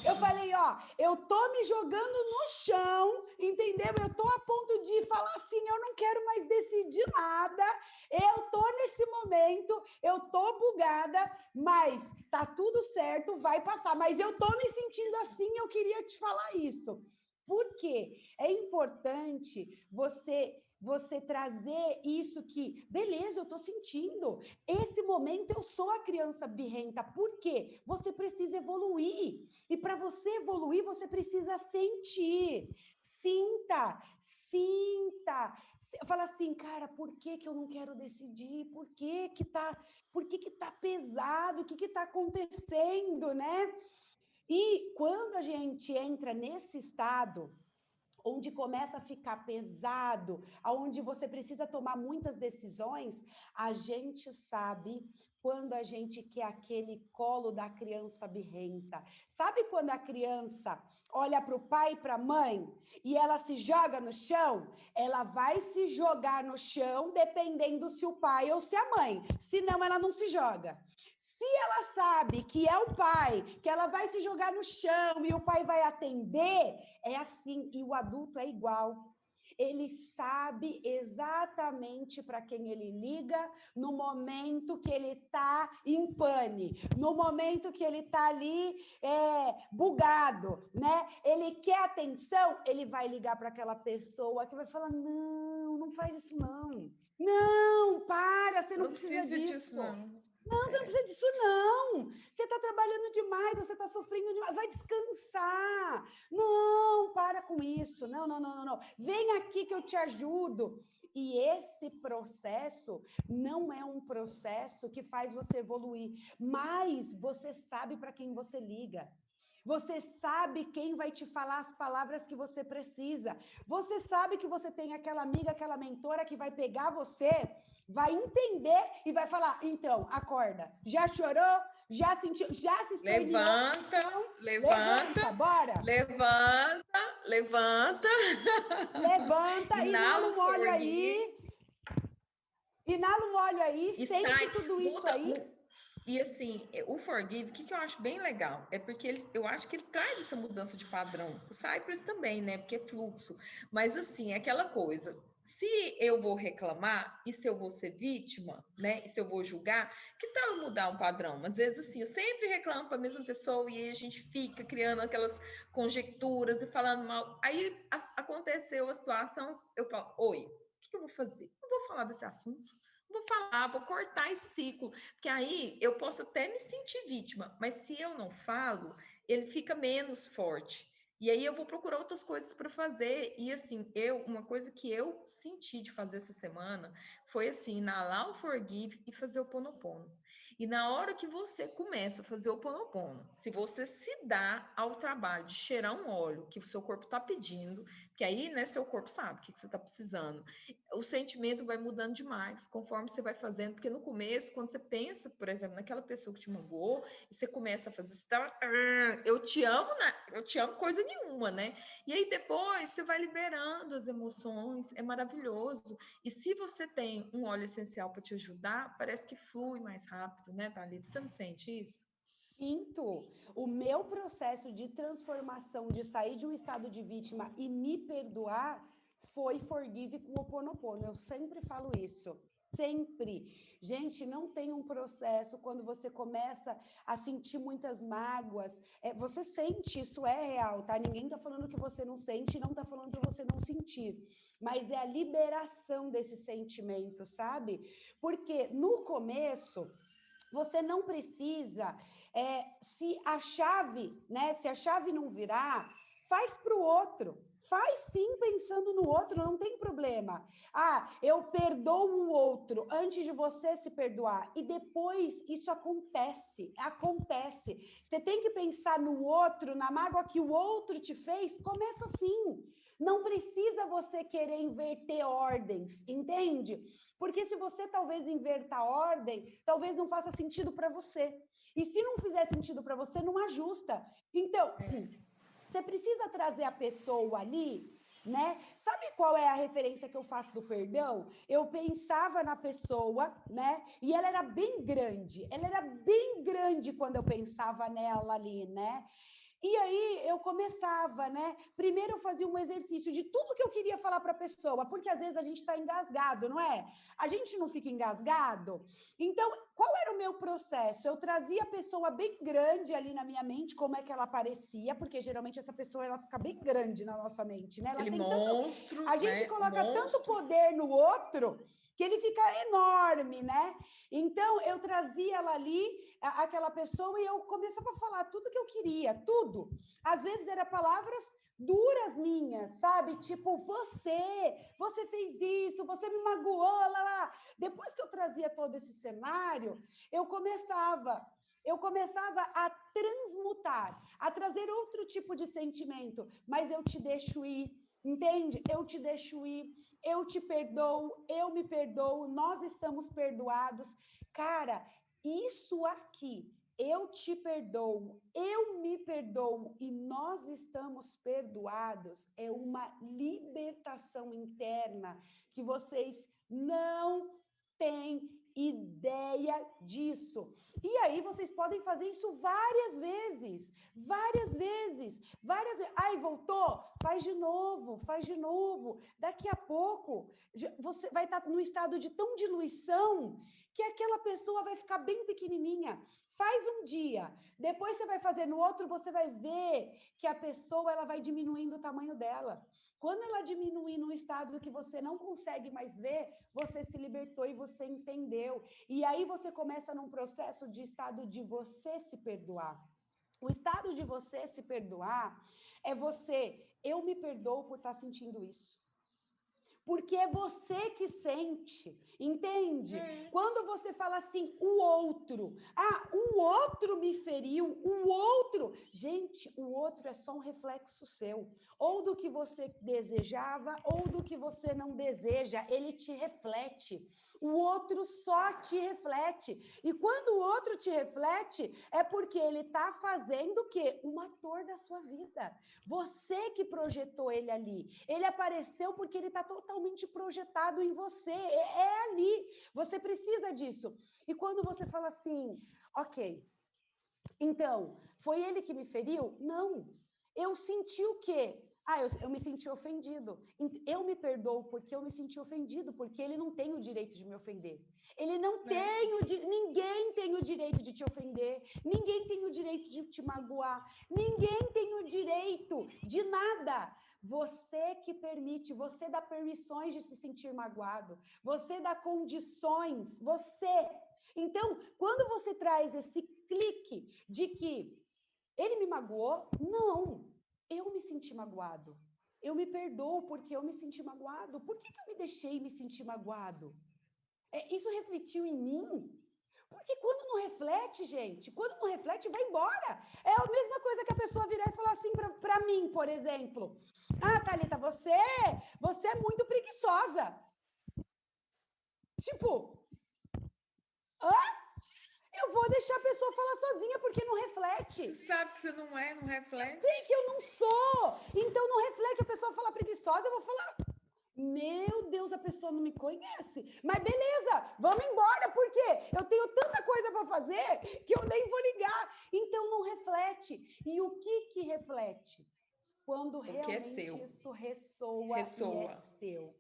Eu falei, ó, eu tô me jogando no chão, entendeu? Eu tô a ponto de falar assim, eu não quero mais decidir nada. Eu tô nesse momento, eu tô bugada, mas tá tudo certo, vai passar. Mas eu tô me sentindo assim, eu queria te falar isso. Por quê? É importante você trazer isso que, beleza, eu tô sentindo. Esse momento eu sou a criança birrenta. Por quê? Você precisa evoluir. E para você evoluir, você precisa sentir. Sinta, sinta. Fala assim, cara, por que que eu não quero decidir? Por que que tá pesado? O que que tá acontecendo, né? E quando a gente entra nesse estado, onde começa a ficar pesado, aonde você precisa tomar muitas decisões, a gente sabe quando a gente quer aquele colo da criança birrenta. Sabe quando a criança olha para o pai e para a mãe e ela se joga no chão? Ela vai se jogar no chão dependendo se o pai ou se a mãe, senão ela não se joga. Se ela sabe que é o pai, que ela vai se jogar no chão e o pai vai atender, é assim, e o adulto é igual. Ele sabe exatamente para quem ele liga no momento que ele está em pane, no momento que ele está ali bugado, né? Ele quer atenção, ele vai ligar para aquela pessoa que vai falar: não, não faz isso não. Não, para, você não Não precisa precisa disso, disso. não. Não, você não precisa disso, não. Você está trabalhando demais, você está sofrendo demais. Vai descansar. Não, para com isso. Não, não, não, não, não. Vem aqui que eu te ajudo. E esse processo não é um processo que faz você evoluir, mas você sabe para quem você liga. Você sabe quem vai te falar as palavras que você precisa. Você sabe que você tem aquela amiga, aquela mentora que vai pegar você, vai entender e vai falar: então, acorda. Já chorou? Já sentiu? Já se esperneou? Levanta, Então, levanta, levanta, bora. levanta, levanta. Levanta, Inala inala o um óleo forgive aí. Inala um óleo aí, e sente sai, tudo isso muda. aí. E assim, o Forgive, o que, que eu acho bem legal? É porque eu acho que ele traz essa mudança de padrão. O Cypress também, né? Porque é fluxo. Mas assim, é aquela coisa. Se eu vou reclamar e se eu vou ser vítima, né? E se eu vou julgar, que tal eu mudar um padrão? Às vezes, assim, eu sempre reclamo para a mesma pessoa e aí a gente fica criando aquelas conjecturas e falando mal. Aí aconteceu a situação, eu falo, oi, o que eu vou fazer? Não vou falar desse assunto. Vou falar, vou cortar esse ciclo, porque aí eu posso até me sentir vítima, mas se eu não falo, ele fica menos forte. E aí eu vou procurar outras coisas para fazer. E assim, uma coisa que eu senti de fazer essa semana foi assim, inalar o forgive e fazer o ponopono. E na hora que você começa a fazer o ponopono, se você se dá ao trabalho de cheirar um óleo que o seu corpo está pedindo, Porque aí, né, seu corpo sabe o que você está precisando. O sentimento vai mudando demais conforme você vai fazendo, porque no começo, quando você pensa, por exemplo, naquela pessoa que te magoou, e você começa a fazer, você tá, eu te amo coisa nenhuma, né? E aí depois você vai liberando as emoções, é maravilhoso. E se você tem um óleo essencial para te ajudar, parece que flui mais rápido, né, Thalita? Você não sente isso? Quinto, o meu processo de transformação, de sair de um estado de vítima e me perdoar, foi forgive com o Ho'oponopono. Eu sempre falo isso. Sempre. Gente, não tem um processo quando você começa a sentir muitas mágoas. Você sente, isso é real, tá? Ninguém tá falando que você não sente, não tá falando para você não sentir. Mas é a liberação desse sentimento, sabe? Porque no começo, você não precisa, se a chave, né? Se a chave não virar, faz para o outro. Faz sim pensando no outro, não tem problema. Ah, eu perdoo o outro antes de você se perdoar. E depois isso acontece, acontece. Você tem que pensar no outro, na mágoa que o outro te fez, começa assim. Não precisa você querer inverter ordens, entende? Porque se você talvez inverta a ordem, talvez não faça sentido para você. E se não fizer sentido para você, não ajusta. Então, você precisa trazer a pessoa ali, né? Sabe qual é a referência que eu faço do perdão? Eu pensava na pessoa, né? E ela era bem grande. Ela era bem grande quando eu pensava nela ali, né? E aí eu começava, né? Primeiro eu fazia um exercício de tudo que eu queria falar para a pessoa, porque às vezes a gente está engasgado, não é? A gente não fica engasgado. Então, qual era o meu processo? Eu trazia a pessoa bem grande ali na minha mente, como é que ela parecia, porque geralmente essa pessoa ela fica bem grande na nossa mente, né? Ela Aquele tem tanto, monstro, a gente né? coloca tanto Monstro. poder no outro que ele fica enorme, né? Então eu trazia ela ali, aquela pessoa, e eu começava a falar tudo que eu queria, tudo. Às vezes eram palavras duras minhas, sabe? Tipo, você fez isso, você me magoou, lá, lá. Depois que eu trazia todo esse cenário, eu começava a transmutar, a trazer outro tipo de sentimento, mas eu te deixo ir, entende? Eu te deixo ir, eu te perdoo, eu me perdoo, nós estamos perdoados. Cara, isso aqui, eu te perdoo, eu me perdoo e nós estamos perdoados, é uma libertação interna que vocês não têm ideia disso. E aí vocês podem fazer isso várias vezes, várias vezes, várias vezes. Ai, voltou? Faz de novo, faz de novo. Daqui a pouco você vai estar num estado de tão diluição que aquela pessoa vai ficar bem pequenininha. Faz um dia, depois você vai fazer no outro, você vai ver que a pessoa ela vai diminuindo o tamanho dela. Quando ela diminuir num estado que você não consegue mais ver, você se libertou e você entendeu. E aí você começa num processo de estado de você se perdoar. O estado de você se perdoar é você, eu me perdoo por estar sentindo isso. Porque é você que sente, entende? Quando você fala assim, o outro, o outro me feriu, o outro, gente, o outro é só um reflexo seu, ou do que você desejava, ou do que você não deseja, ele te reflete. O outro só te reflete. E quando o outro te reflete, é porque ele está fazendo o quê? Um ator da sua vida. Você que projetou ele ali. Ele apareceu porque ele está totalmente projetado em você. É ali. Você precisa disso. E quando você fala assim, ok, então, foi ele que me feriu? Não. Eu senti o quê? Eu me senti ofendido. Eu me perdoo porque eu me senti ofendido, porque ele não tem o direito de me ofender. Ele não tem ninguém tem o direito de te ofender, ninguém tem o direito de te magoar, ninguém tem o direito de nada. Você que permite, você dá permissões de se sentir magoado, você dá condições, você. Então, quando você traz esse clique de que ele me magoou, não. Eu me senti magoado. Eu me perdoo porque eu me senti magoado. Por que eu me deixei me sentir magoado? Isso refletiu em mim? Porque quando não reflete, gente, quando não reflete, vai embora. É a mesma coisa que a pessoa virar e falar assim para mim, por exemplo. Ah, Thalita, você é muito preguiçosa. Tipo, eu vou deixar a pessoa falar sozinha porque não reflete. Você sabe que você não reflete? Sei que eu não sou. Então não reflete, a pessoa falar preguiçosa, eu vou falar, meu Deus, a pessoa não me conhece. Mas beleza, vamos embora, porque eu tenho tanta coisa para fazer que eu nem vou ligar. Então não reflete. E o que reflete? Quando realmente isso ressoa e é seu.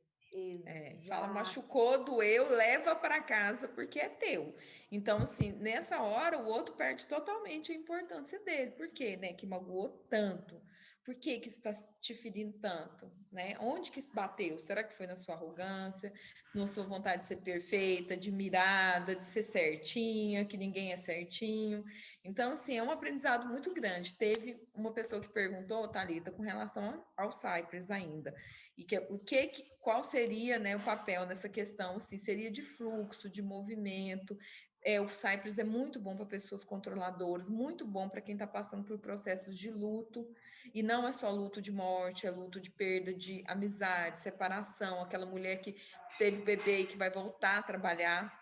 Fala, machucou, doeu, leva para casa porque é teu. Então, assim, nessa hora o outro perde totalmente a importância dele. Por quê, né? Que magoou tanto. Por que está te ferindo tanto, né? Onde que se bateu? Será que foi na sua arrogância, na sua vontade de ser perfeita, de mirada, de ser certinha, que ninguém é certinho? Então, assim, é um aprendizado muito grande. Teve uma pessoa que perguntou, Thalita, com relação ao Cypress ainda, e qual seria, né, o papel nessa questão, assim, seria de fluxo, de movimento. O Cypress é muito bom para pessoas controladoras, muito bom para quem está passando por processos de luto, e não é só luto de morte, é luto de perda de amizade, separação, aquela mulher que teve bebê e que vai voltar a trabalhar,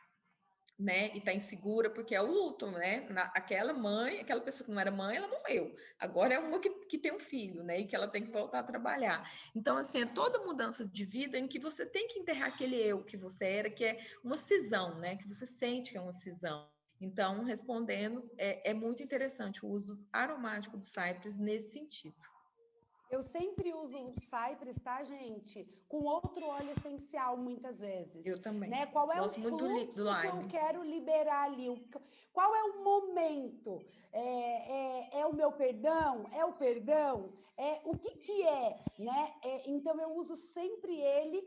né, e tá insegura porque é o luto, né, aquela mãe, aquela pessoa que não era mãe, ela morreu, agora é uma que tem um filho, né, e que ela tem que voltar a trabalhar. Então, assim, é toda mudança de vida em que você tem que enterrar aquele eu que você era, que é uma cisão, né, que você sente que é uma cisão. Então, respondendo, é muito interessante o uso aromático do Cypress nesse sentido. Eu sempre uso o Cypress, tá, gente? Com outro óleo essencial, muitas vezes. Eu também. Né? Qual é Gosto o muito fluxo do que eu lime. quero liberar ali? Qual é o momento? É o meu perdão? É o perdão? O que é? Né? Então, eu uso sempre ele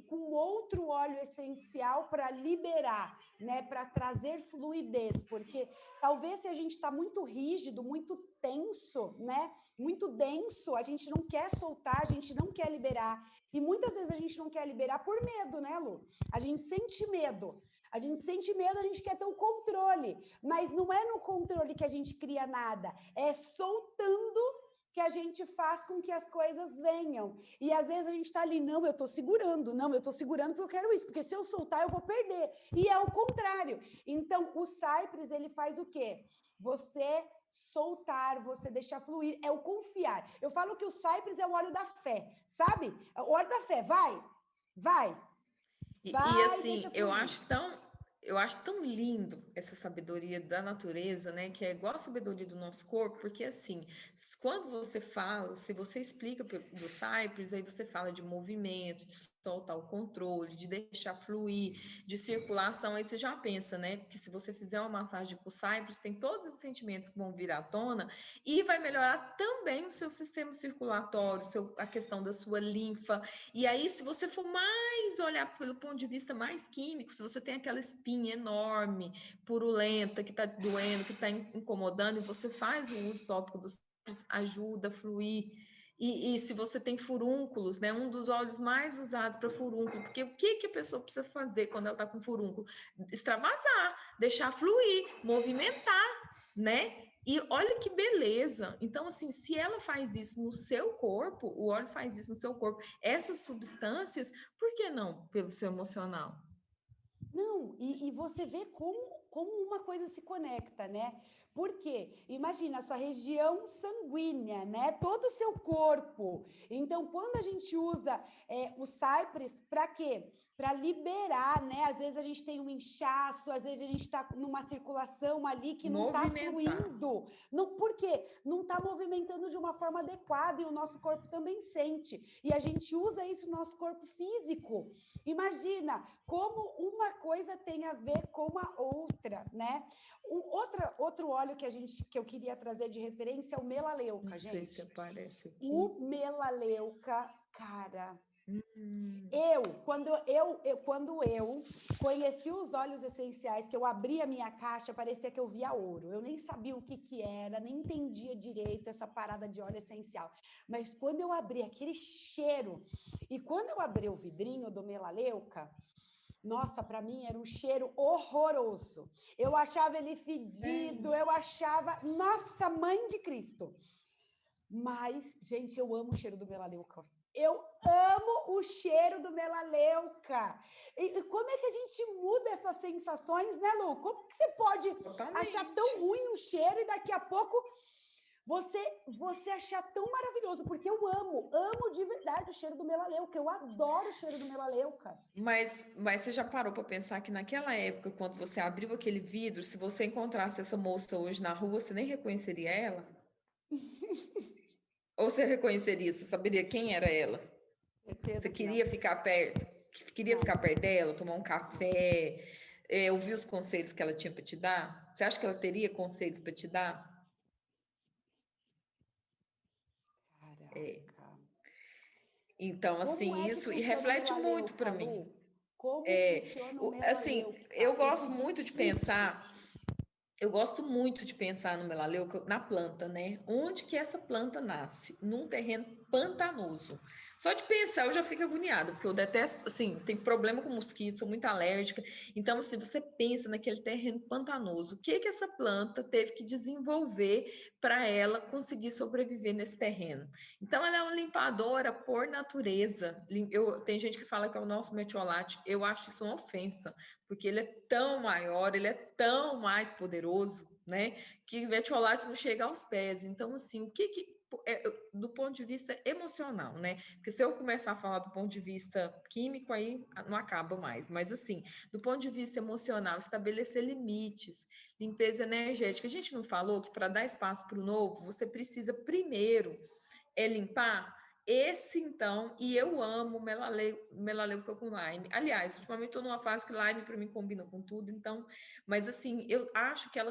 com outro óleo essencial para liberar, né? Para trazer fluidez, porque talvez se a gente está muito rígido, muito tenso, né? Muito denso, a gente não quer soltar, a gente não quer liberar. E muitas vezes a gente não quer liberar por medo, né, Lu? A gente sente medo. A gente sente medo, a gente quer ter o controle. Mas não é no controle que a gente cria nada. É soltando que a gente faz com que as coisas venham. E às vezes a gente está ali, não, eu estou segurando porque eu quero isso, porque se eu soltar eu vou perder. E é o contrário. Então, o Cypress, ele faz o quê? Você soltar, você deixar fluir, é o confiar. Eu falo que o Cypress é o óleo da fé, sabe? O óleo da fé, vai, E assim, deixa fluir. eu acho tão lindo essa sabedoria da natureza, né? Que é igual a sabedoria do nosso corpo, porque assim, quando você fala, se você explica do Cypress, aí você fala de movimento, de soltar o controle, de deixar fluir, de circulação, aí você já pensa, né? Que se você fizer uma massagem com o Cypress, tem todos os sentimentos que vão vir à tona e vai melhorar também o seu sistema circulatório, a questão da sua linfa. E aí, se você for mais olhar pelo ponto de vista mais químico, se você tem aquela espinha enorme, purulenta, que está doendo, que está incomodando, e você faz o uso tópico do Cypress, ajuda a fluir. E se você tem furúnculos, né? Um dos óleos mais usados para furúnculo, porque o que a pessoa precisa fazer quando ela está com furúnculo? Extravasar, deixar fluir, movimentar, né? E olha que beleza! Então, assim, se ela faz isso no seu corpo, o óleo faz isso no seu corpo, essas substâncias, por que não pelo seu emocional? Não, e você vê como uma coisa se conecta, né? Porque, imagina, a sua região sanguínea, né? Todo o seu corpo. Então, quando a gente usa o Cypress, para quê? Para liberar, né? Às vezes a gente tem um inchaço, às vezes a gente está numa circulação ali que não está fluindo. Não, por quê? Não está movimentando de uma forma adequada e o nosso corpo também sente. E a gente usa isso no nosso corpo físico. Imagina como uma coisa tem a ver com a outra, né? Outro óleo que eu queria trazer de referência é o melaleuca, gente. Não sei se aparece aqui. O melaleuca, cara... Quando eu conheci os óleos essenciais, que eu abri a minha caixa, parecia que eu via ouro. Eu nem sabia o que era, nem entendia direito essa parada de óleo essencial. Mas quando eu abri aquele cheiro, e quando eu abri o vidrinho do melaleuca, nossa, para mim era um cheiro horroroso. Eu achava ele fedido, eu achava... Nossa, mãe de Cristo! Mas, gente, eu amo o cheiro do melaleuca. Eu amo o cheiro do melaleuca. E como é que a gente muda essas sensações, né, Lu? Como que você pode achar tão Totalmente. ruim o cheiro e daqui a pouco você achar tão maravilhoso? Porque eu amo de verdade o cheiro do melaleuca. Eu adoro o cheiro do melaleuca. Mas você já parou para pensar que naquela época, quando você abriu aquele vidro, se você encontrasse essa moça hoje na rua, você nem reconheceria ela? Ou você reconheceria, você saberia quem era ela? Você Certeza que não. queria ficar perto, queria Não. ficar perto dela, tomar um café, ouvir os conselhos que ela tinha para te dar? Você acha que ela teria conselhos para te dar? É. Caraca. Então, Como assim, é que isso e funciona o reflete muito melaleuca, para mim. Lu? Como funciona o Assim, melaleuca? Esses limites. eu gosto muito de pensar no melaleuca na planta, né? Onde que essa planta nasce? Num terreno pantanoso. Só de pensar eu já fico agoniada, porque eu detesto, assim, tem problema com mosquito, sou muito alérgica. Então, assim, você pensa naquele terreno pantanoso, o que que essa planta teve que desenvolver para ela conseguir sobreviver nesse terreno? Então, ela é uma limpadora por natureza. Tem gente que fala que é o nosso metiolate, eu acho isso uma ofensa, porque ele é tão maior, ele é tão mais poderoso, né? Que o metiolate não chega aos pés. Então, assim, o que do ponto de vista emocional, né? Porque se eu começar a falar do ponto de vista químico, aí não acaba mais. Mas, assim, do ponto de vista emocional, estabelecer limites, limpeza energética. A gente não falou que para dar espaço para o novo, você precisa primeiro limpar? Esse, então, e eu amo melaleuca com lime. Aliás, ultimamente estou numa fase que lime para mim combina com tudo, então, mas assim, eu acho que ele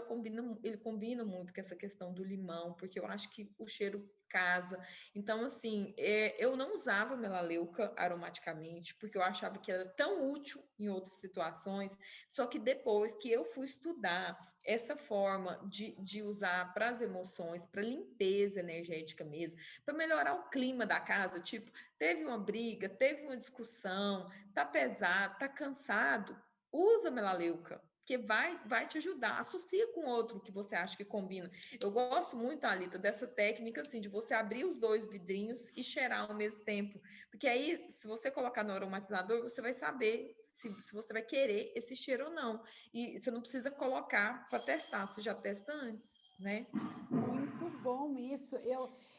combina muito com essa questão do limão, porque eu acho que o cheiro casa. Então, assim, eu não usava melaleuca aromaticamente, porque eu achava que era tão útil em outras situações, só que depois que eu fui estudar essa forma de usar para as emoções, para limpeza energética mesmo, para melhorar o clima da casa, tipo, teve uma briga, teve uma discussão, tá pesado, tá cansado, usa melaleuca, porque vai te ajudar. Associa com outro que você acha que combina. Eu gosto muito, Alita, dessa técnica assim de você abrir os dois vidrinhos e cheirar ao mesmo tempo, porque aí se você colocar no aromatizador, você vai saber se você vai querer esse cheiro ou não. E você não precisa colocar para testar, você já testa antes, né? Muito bom isso.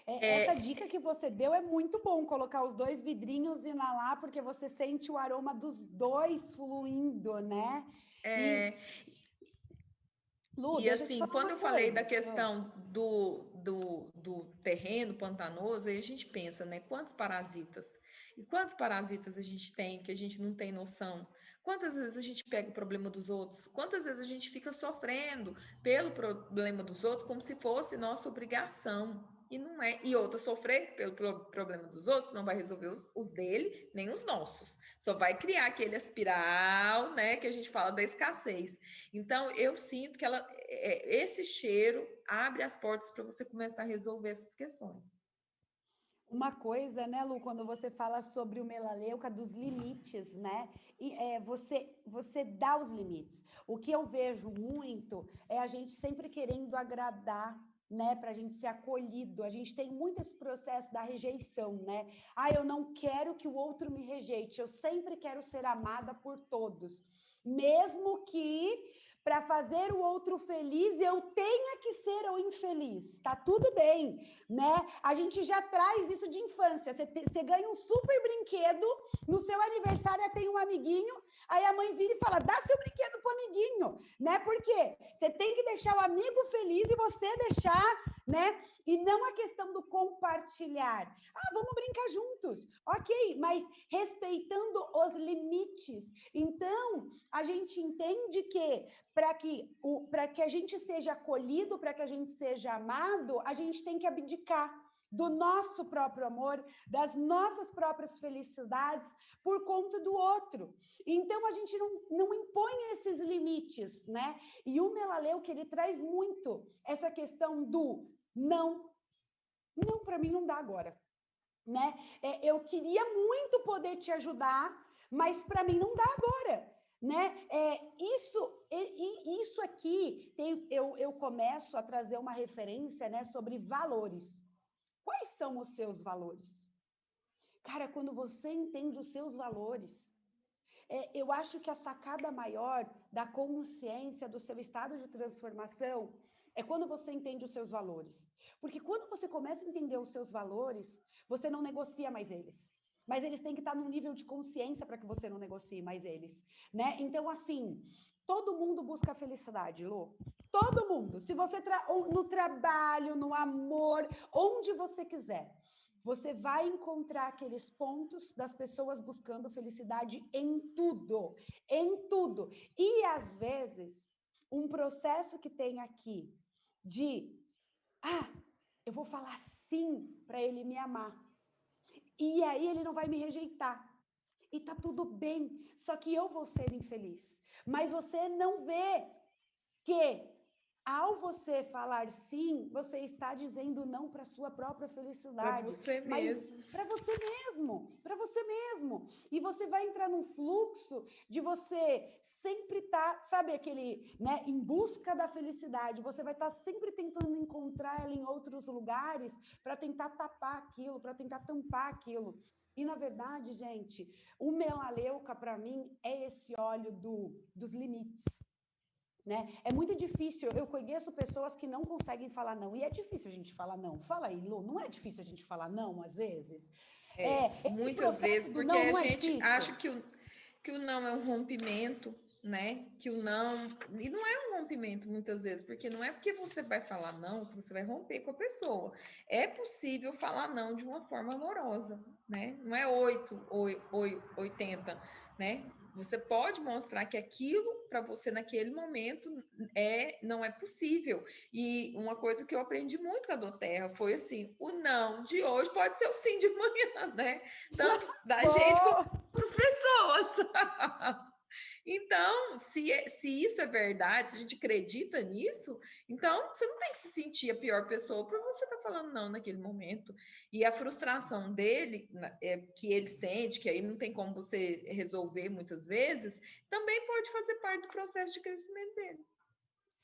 Essa É, dica que você deu é muito bom, colocar os dois vidrinhos e inalar, porque você sente o aroma dos dois fluindo, né? E, é, Lu, E deixa eu te assim, falar quando uma eu falei da coisa. Ah, questão do terreno pantanoso, aí a gente pensa, né? Quantos parasitas? E quantos parasitas a gente tem que a gente não tem noção? Quantas vezes a gente pega o problema dos outros? Quantas vezes a gente fica sofrendo pelo problema dos outros como se fosse nossa obrigação? E não é. E outra, sofrer pelo problema dos outros não vai resolver os dele, nem os nossos. Só vai criar aquele espiral, né, que a gente fala da escassez. Então, eu sinto que esse cheiro abre as portas para você começar a resolver essas questões. uma coisa, né, Lu, quando você fala sobre o melaleuca, dos limites, né? E você dá os limites. O que eu vejo muito é a gente sempre querendo agradar, né, para a gente ser acolhido. A gente tem muito esse processo da rejeição, né? Ah, eu não quero que o outro me rejeite, eu sempre quero ser amada por todos. Mesmo que para fazer o outro feliz eu tenha que ser o infeliz. Tá tudo bem, né? A gente já traz isso de infância. Você ganha um super brinquedo, no seu aniversário tem um amiguinho, aí a mãe vira e fala: dá seu brinquedo pro amiguinho, né? Por quê? Você tem que deixar o amigo feliz e você deixar, né? E não a questão do compartilhar. Ah, vamos brincar juntos. Ok, mas respeitando os limites. Então, a gente entende que para que a gente seja acolhido, para que a gente seja amado, a gente tem que abdicar do nosso próprio amor, das nossas próprias felicidades por conta do outro. Então, a gente não impõe esses limites, né? E o Melaleuca, ele traz muito essa questão do não. Não, para mim não dá agora, né? Eu queria muito poder te ajudar, mas para mim não dá agora, né? Isso aqui eu começo a trazer uma referência, né, sobre valores. Quais são os seus valores? Cara, quando você entende os seus valores, eu acho que a sacada maior da consciência, do seu estado de transformação, é quando você entende os seus valores. Porque quando você começa a entender os seus valores, você não negocia mais eles. Mas eles têm que estar num nível de consciência para que você não negocie mais eles, né? Então, assim, todo mundo busca felicidade, Lu. Todo mundo. Se você no trabalho, no amor, onde você quiser. Você vai encontrar aqueles pontos das pessoas buscando felicidade em tudo, em tudo. E, às vezes, um processo que tem aqui de, eu vou falar sim para ele me amar. E aí ele não vai me rejeitar. E tá tudo bem, só que eu vou ser infeliz. Mas você não vê que ao você falar sim, você está dizendo não para a sua própria felicidade. Para você mesmo. Para você mesmo, para você mesmo. E você vai entrar num fluxo de você sempre estar, sabe aquele, né, em busca da felicidade. Você vai estar sempre tentando encontrar ela em outros lugares para tentar tapar aquilo, para tentar tampar aquilo. E, na verdade, gente, o melaleuca, para mim, é esse óleo dos limites. Né? É muito difícil, eu conheço pessoas que não conseguem falar não, e é difícil a gente falar não. Fala aí, Lu, não é difícil a gente falar não, às vezes? Muitas vezes, porque não, a não é gente difícil? acha que o não é um rompimento, né? Que o não... E não é um rompimento, muitas vezes, porque não é porque você vai falar não que você vai romper com a pessoa. É possível falar não de uma forma amorosa, né? Não é 80, né? Você pode mostrar que aquilo para você naquele momento não é possível. E uma coisa que eu aprendi muito com a Doterra foi assim: o não de hoje pode ser o sim de amanhã, né? Tanto da gente como das pessoas. Então, se isso é verdade, se a gente acredita nisso, então você não tem que se sentir a pior pessoa por você estar falando não naquele momento. E a frustração dele, que ele sente, que aí não tem como você resolver muitas vezes, também pode fazer parte do processo de crescimento dele.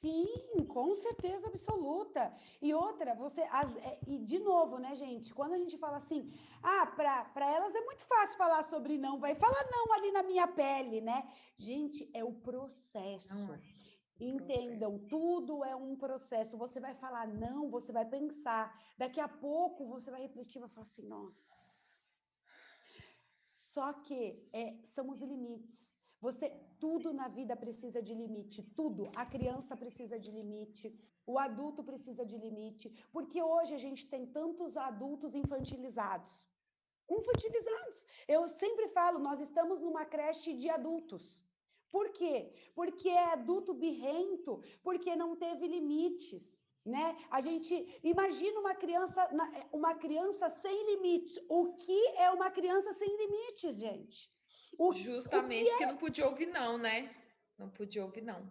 Sim, com certeza absoluta. E outra, e de novo, né, gente? Quando a gente fala assim, para elas é muito fácil falar sobre não, vai falar não ali na minha pele, né? Gente, é o processo. Entendam, tudo é um processo. Você vai falar não, você vai pensar. Daqui a pouco você vai refletir, vai falar assim, nossa. Só que são os limites. Tudo na vida precisa de limite, tudo. A criança precisa de limite, o adulto precisa de limite, porque hoje a gente tem tantos adultos infantilizados. Eu sempre falo, nós estamos numa creche de adultos. Por quê? Porque é adulto birrento, porque não teve limites. Né? A gente imagina uma criança sem limites. O que é uma criança sem limites, gente? Justamente porque não podia ouvir não, né? Não podia ouvir não.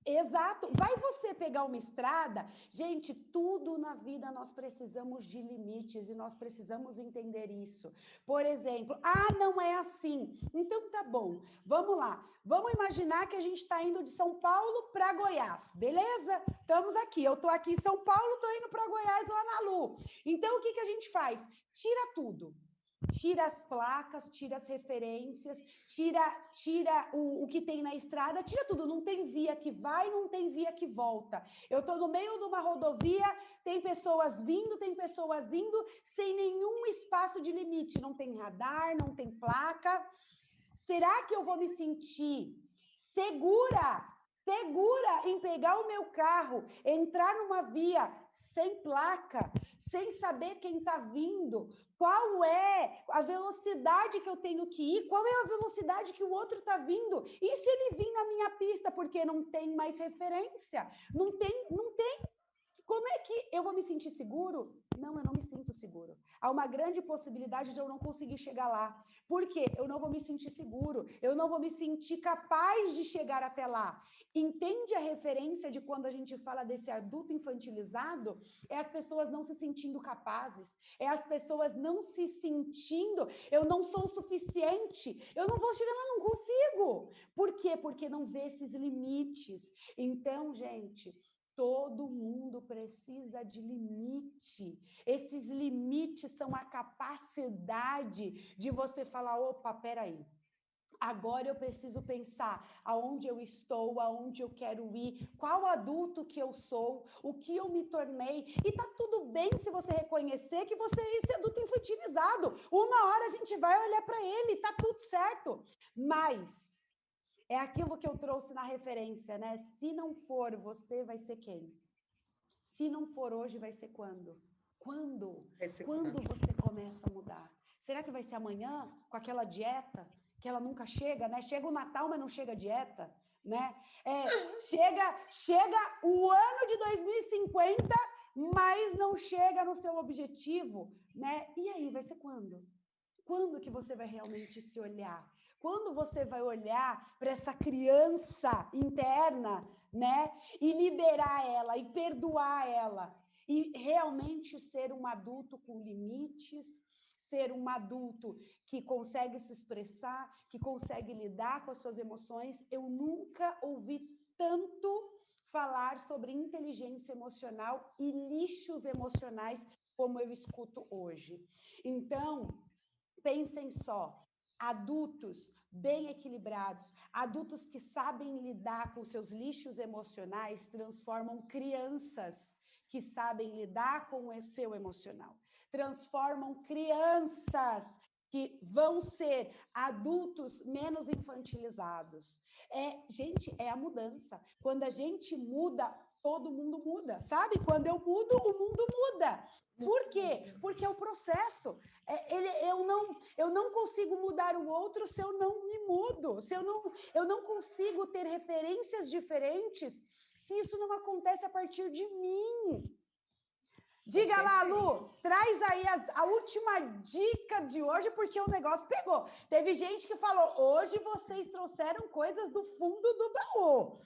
Exato. Vai você pegar uma estrada, gente, tudo na vida nós precisamos de limites e nós precisamos entender isso. Por exemplo, não é assim. Então tá bom, vamos lá. Vamos imaginar que a gente está indo de São Paulo para Goiás, beleza? Estamos aqui, eu estou aqui em São Paulo, estou indo para Goiás lá na Lu. Então o que a gente faz? Tira tudo. Tira as placas, tira as referências, tira o que tem na estrada, tira tudo. Não tem via que vai, não tem via que volta. Eu estou no meio de uma rodovia, tem pessoas vindo, tem pessoas indo, sem nenhum espaço de limite. Não tem radar, não tem placa. Será que eu vou me sentir segura em pegar o meu carro, entrar numa via sem placa, sem saber quem está vindo, qual é a velocidade que eu tenho que ir, qual é a velocidade que o outro está vindo, e se ele vir na minha pista, porque não tem mais referência, não tem. Como é que eu vou me sentir seguro? Não, eu não me sinto seguro. Há uma grande possibilidade de eu não conseguir chegar lá. Por quê? Eu não vou me sentir seguro. Eu não vou me sentir capaz de chegar até lá. Entende a referência de quando a gente fala desse adulto infantilizado? É as pessoas não se sentindo capazes. É as pessoas não se sentindo, eu não sou o suficiente. Eu não vou chegar lá, não consigo. Por quê? Porque não vê esses limites. Então, gente, Todo mundo precisa de limite. Esses limites são a capacidade de você falar, opa, peraí. Agora eu preciso pensar aonde eu estou, aonde eu quero ir, qual adulto que eu sou, o que eu me tornei. E tá tudo bem se você reconhecer que você é esse adulto infantilizado. Uma hora a gente vai olhar para ele, tá tudo certo. Mas é aquilo que eu trouxe na referência, né? Se não for você, vai ser quem? Se não for hoje, vai ser quando? Quando? Quando você começa a mudar? Será que vai ser amanhã, com aquela dieta, que ela nunca chega, né? Chega o Natal, mas não chega a dieta, né? Chega o ano de 2050, mas não chega no seu objetivo, né? E aí, vai ser quando? Quando que você vai realmente se olhar? Quando você vai olhar para essa criança interna, né? E liberar ela, e perdoar ela, e realmente ser um adulto com limites, ser um adulto que consegue se expressar, que consegue lidar com as suas emoções. Eu nunca ouvi tanto falar sobre inteligência emocional e lixos emocionais como eu escuto hoje. Então, pensem só, adultos bem equilibrados, adultos que sabem lidar com seus lixos emocionais, transformam crianças que sabem lidar com o seu emocional. Transformam crianças que vão ser adultos menos infantilizados. Gente, é a mudança. Quando a gente muda, todo mundo muda, sabe? Quando eu mudo, o mundo muda. Por quê? Porque é o processo. Eu não consigo mudar o outro se eu não me mudo, se eu não consigo ter referências diferentes se isso não acontece a partir de mim. Diga lá, Lu, traz aí a última dica de hoje, porque o negócio pegou. Teve gente que falou, hoje vocês trouxeram coisas do fundo do baú.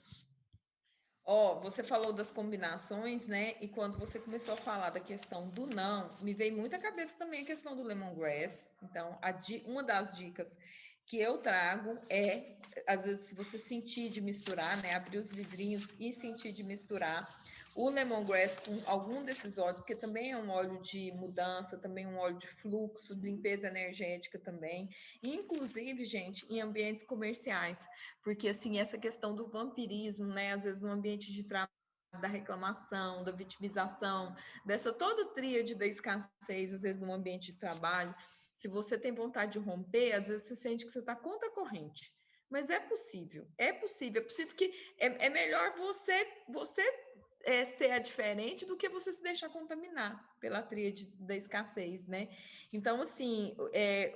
Você falou das combinações, né? E quando você começou a falar da questão do não, me veio muito à cabeça também a questão do lemongrass. Então, uma das dicas que eu trago é, às vezes, se você sentir de misturar, né? Abrir os vidrinhos e sentir de misturar o lemongrass com algum desses óleos, porque também é um óleo de mudança, também um óleo de fluxo, de limpeza energética também. Inclusive, gente, em ambientes comerciais, porque assim, essa questão do vampirismo, né, às vezes no ambiente de trabalho, da reclamação, da vitimização, dessa toda tríade da escassez, às vezes no ambiente de trabalho, se você tem vontade de romper, às vezes você sente que você está contra a corrente. Mas é possível que é melhor você ser diferente do que você se deixar contaminar pela tríade da escassez, né? Então, assim,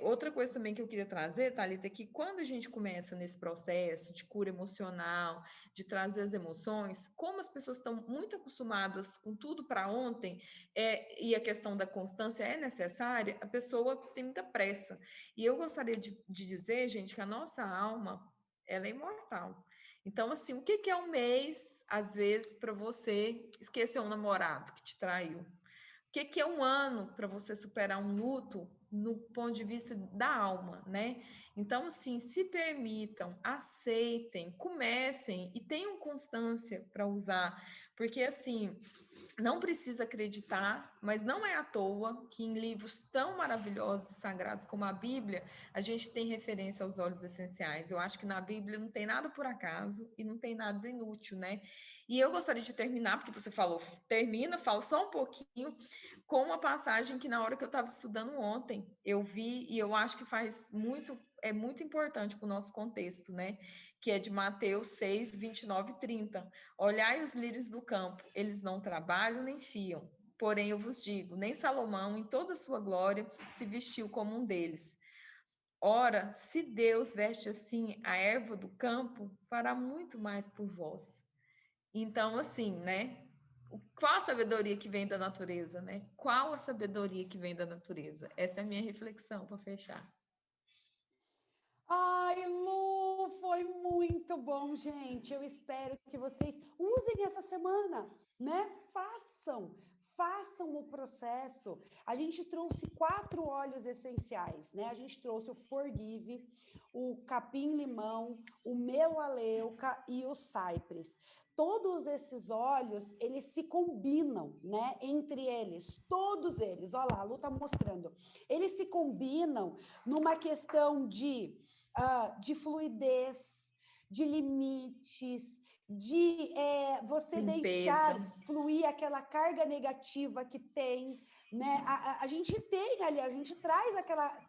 outra coisa também que eu queria trazer, Thalita, é que quando a gente começa nesse processo de cura emocional, de trazer as emoções, como as pessoas estão muito acostumadas com tudo para ontem, e a questão da constância é necessária, a pessoa tem muita pressa. E eu gostaria de dizer, gente, que a nossa alma, ela é imortal. Então, assim, o que é um mês, às vezes, para você esquecer um namorado que te traiu? O que é um ano para você superar um luto no ponto de vista da alma, né? Então, assim, se permitam, aceitem, comecem e tenham constância para usar, porque, assim, não precisa acreditar, mas não é à toa que em livros tão maravilhosos e sagrados como a Bíblia, a gente tem referência aos óleos essenciais. Eu acho que na Bíblia não tem nada por acaso e não tem nada inútil, né? E eu gostaria de terminar, porque você falou, fala só um pouquinho, com uma passagem que na hora que eu estava estudando ontem, eu vi e eu acho que é muito importante para o nosso contexto, né? Que é de Mateus 6, 29 e 30. Olhai os lírios do campo, eles não trabalham nem fiam. Porém, eu vos digo, nem Salomão, em toda a sua glória, se vestiu como um deles. Ora, se Deus veste assim a erva do campo, fará muito mais por vós. Então, assim, né? Qual a sabedoria que vem da natureza, né? Qual a sabedoria que vem da natureza? Essa é a minha reflexão para fechar. Ai, Lu, foi muito bom, gente. Eu espero que vocês usem essa semana, né? façam o processo. A gente trouxe 4 óleos essenciais, né? A gente trouxe o Forgive, o capim-limão, o melaleuca e o cypress. Todos esses óleos, eles se combinam, né, entre eles, todos eles, olha lá, a Lu tá mostrando, eles se combinam numa questão de fluidez, de limites, de você limpeza. deixar fluir aquela carga negativa que tem, né? A gente tem ali, a gente traz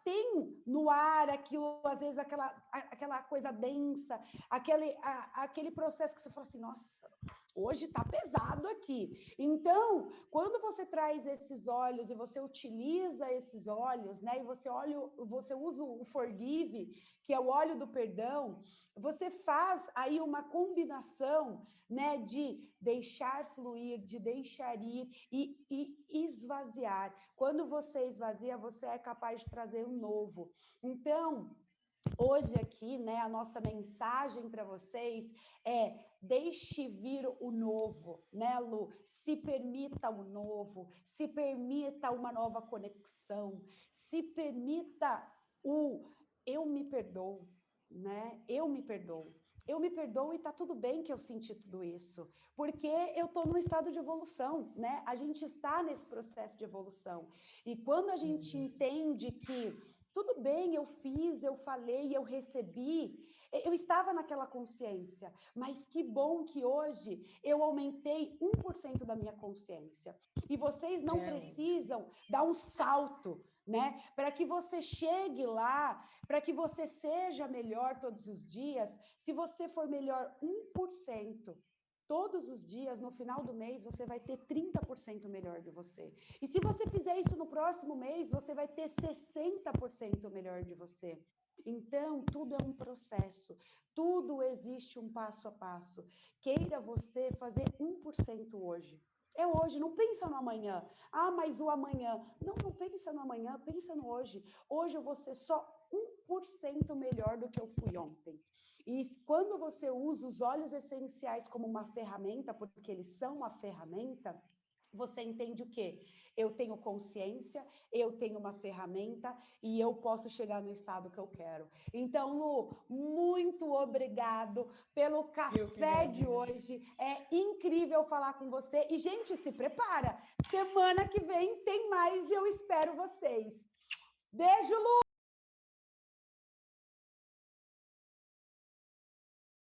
tem no ar aquilo, às vezes aquela coisa densa, aquele processo que você fala assim, nossa, hoje tá pesado aqui. Então, quando você traz esses óleos e você utiliza esses óleos, né? E você usa o Forgive, que é o óleo do perdão, você faz aí uma combinação, né, de deixar fluir, de deixar ir e esvaziar. Quando você esvazia, você é capaz de trazer um novo. Então, hoje aqui, né, a nossa mensagem para vocês é: deixe vir o novo, né, Lu? Se permita o novo, se permita uma nova conexão, se permita o eu me perdoo, né? Eu me perdoo. Eu me perdoo e tá tudo bem que eu senti tudo isso, porque eu tô num estado de evolução, né? A gente está nesse processo de evolução. E quando a gente entende que tudo bem, eu fiz, eu falei, eu recebi, eu estava naquela consciência, mas que bom que hoje eu aumentei 1% da minha consciência. E vocês não precisam dar um salto, né? Para que você chegue lá, para que você seja melhor todos os dias, se você for melhor 1%, todos os dias, no final do mês, você vai ter 30% melhor de você. E se você fizer isso no próximo mês, você vai ter 60% melhor de você. Então, tudo é um processo, tudo existe um passo a passo. Queira você fazer 1% hoje. É hoje, não pensa no amanhã. Ah, mas o amanhã. Não pensa no amanhã, pensa no hoje. Hoje eu vou ser só 1% melhor do que eu fui ontem. E quando você usa os óleos essenciais como uma ferramenta, porque eles são uma ferramenta, você entende o quê? Eu tenho consciência, eu tenho uma ferramenta e eu posso chegar no estado que eu quero. Então, Lu, muito obrigado pelo café de hoje. É incrível falar com você. E, gente, se prepara. Semana que vem tem mais e eu espero vocês. Beijo, Lu!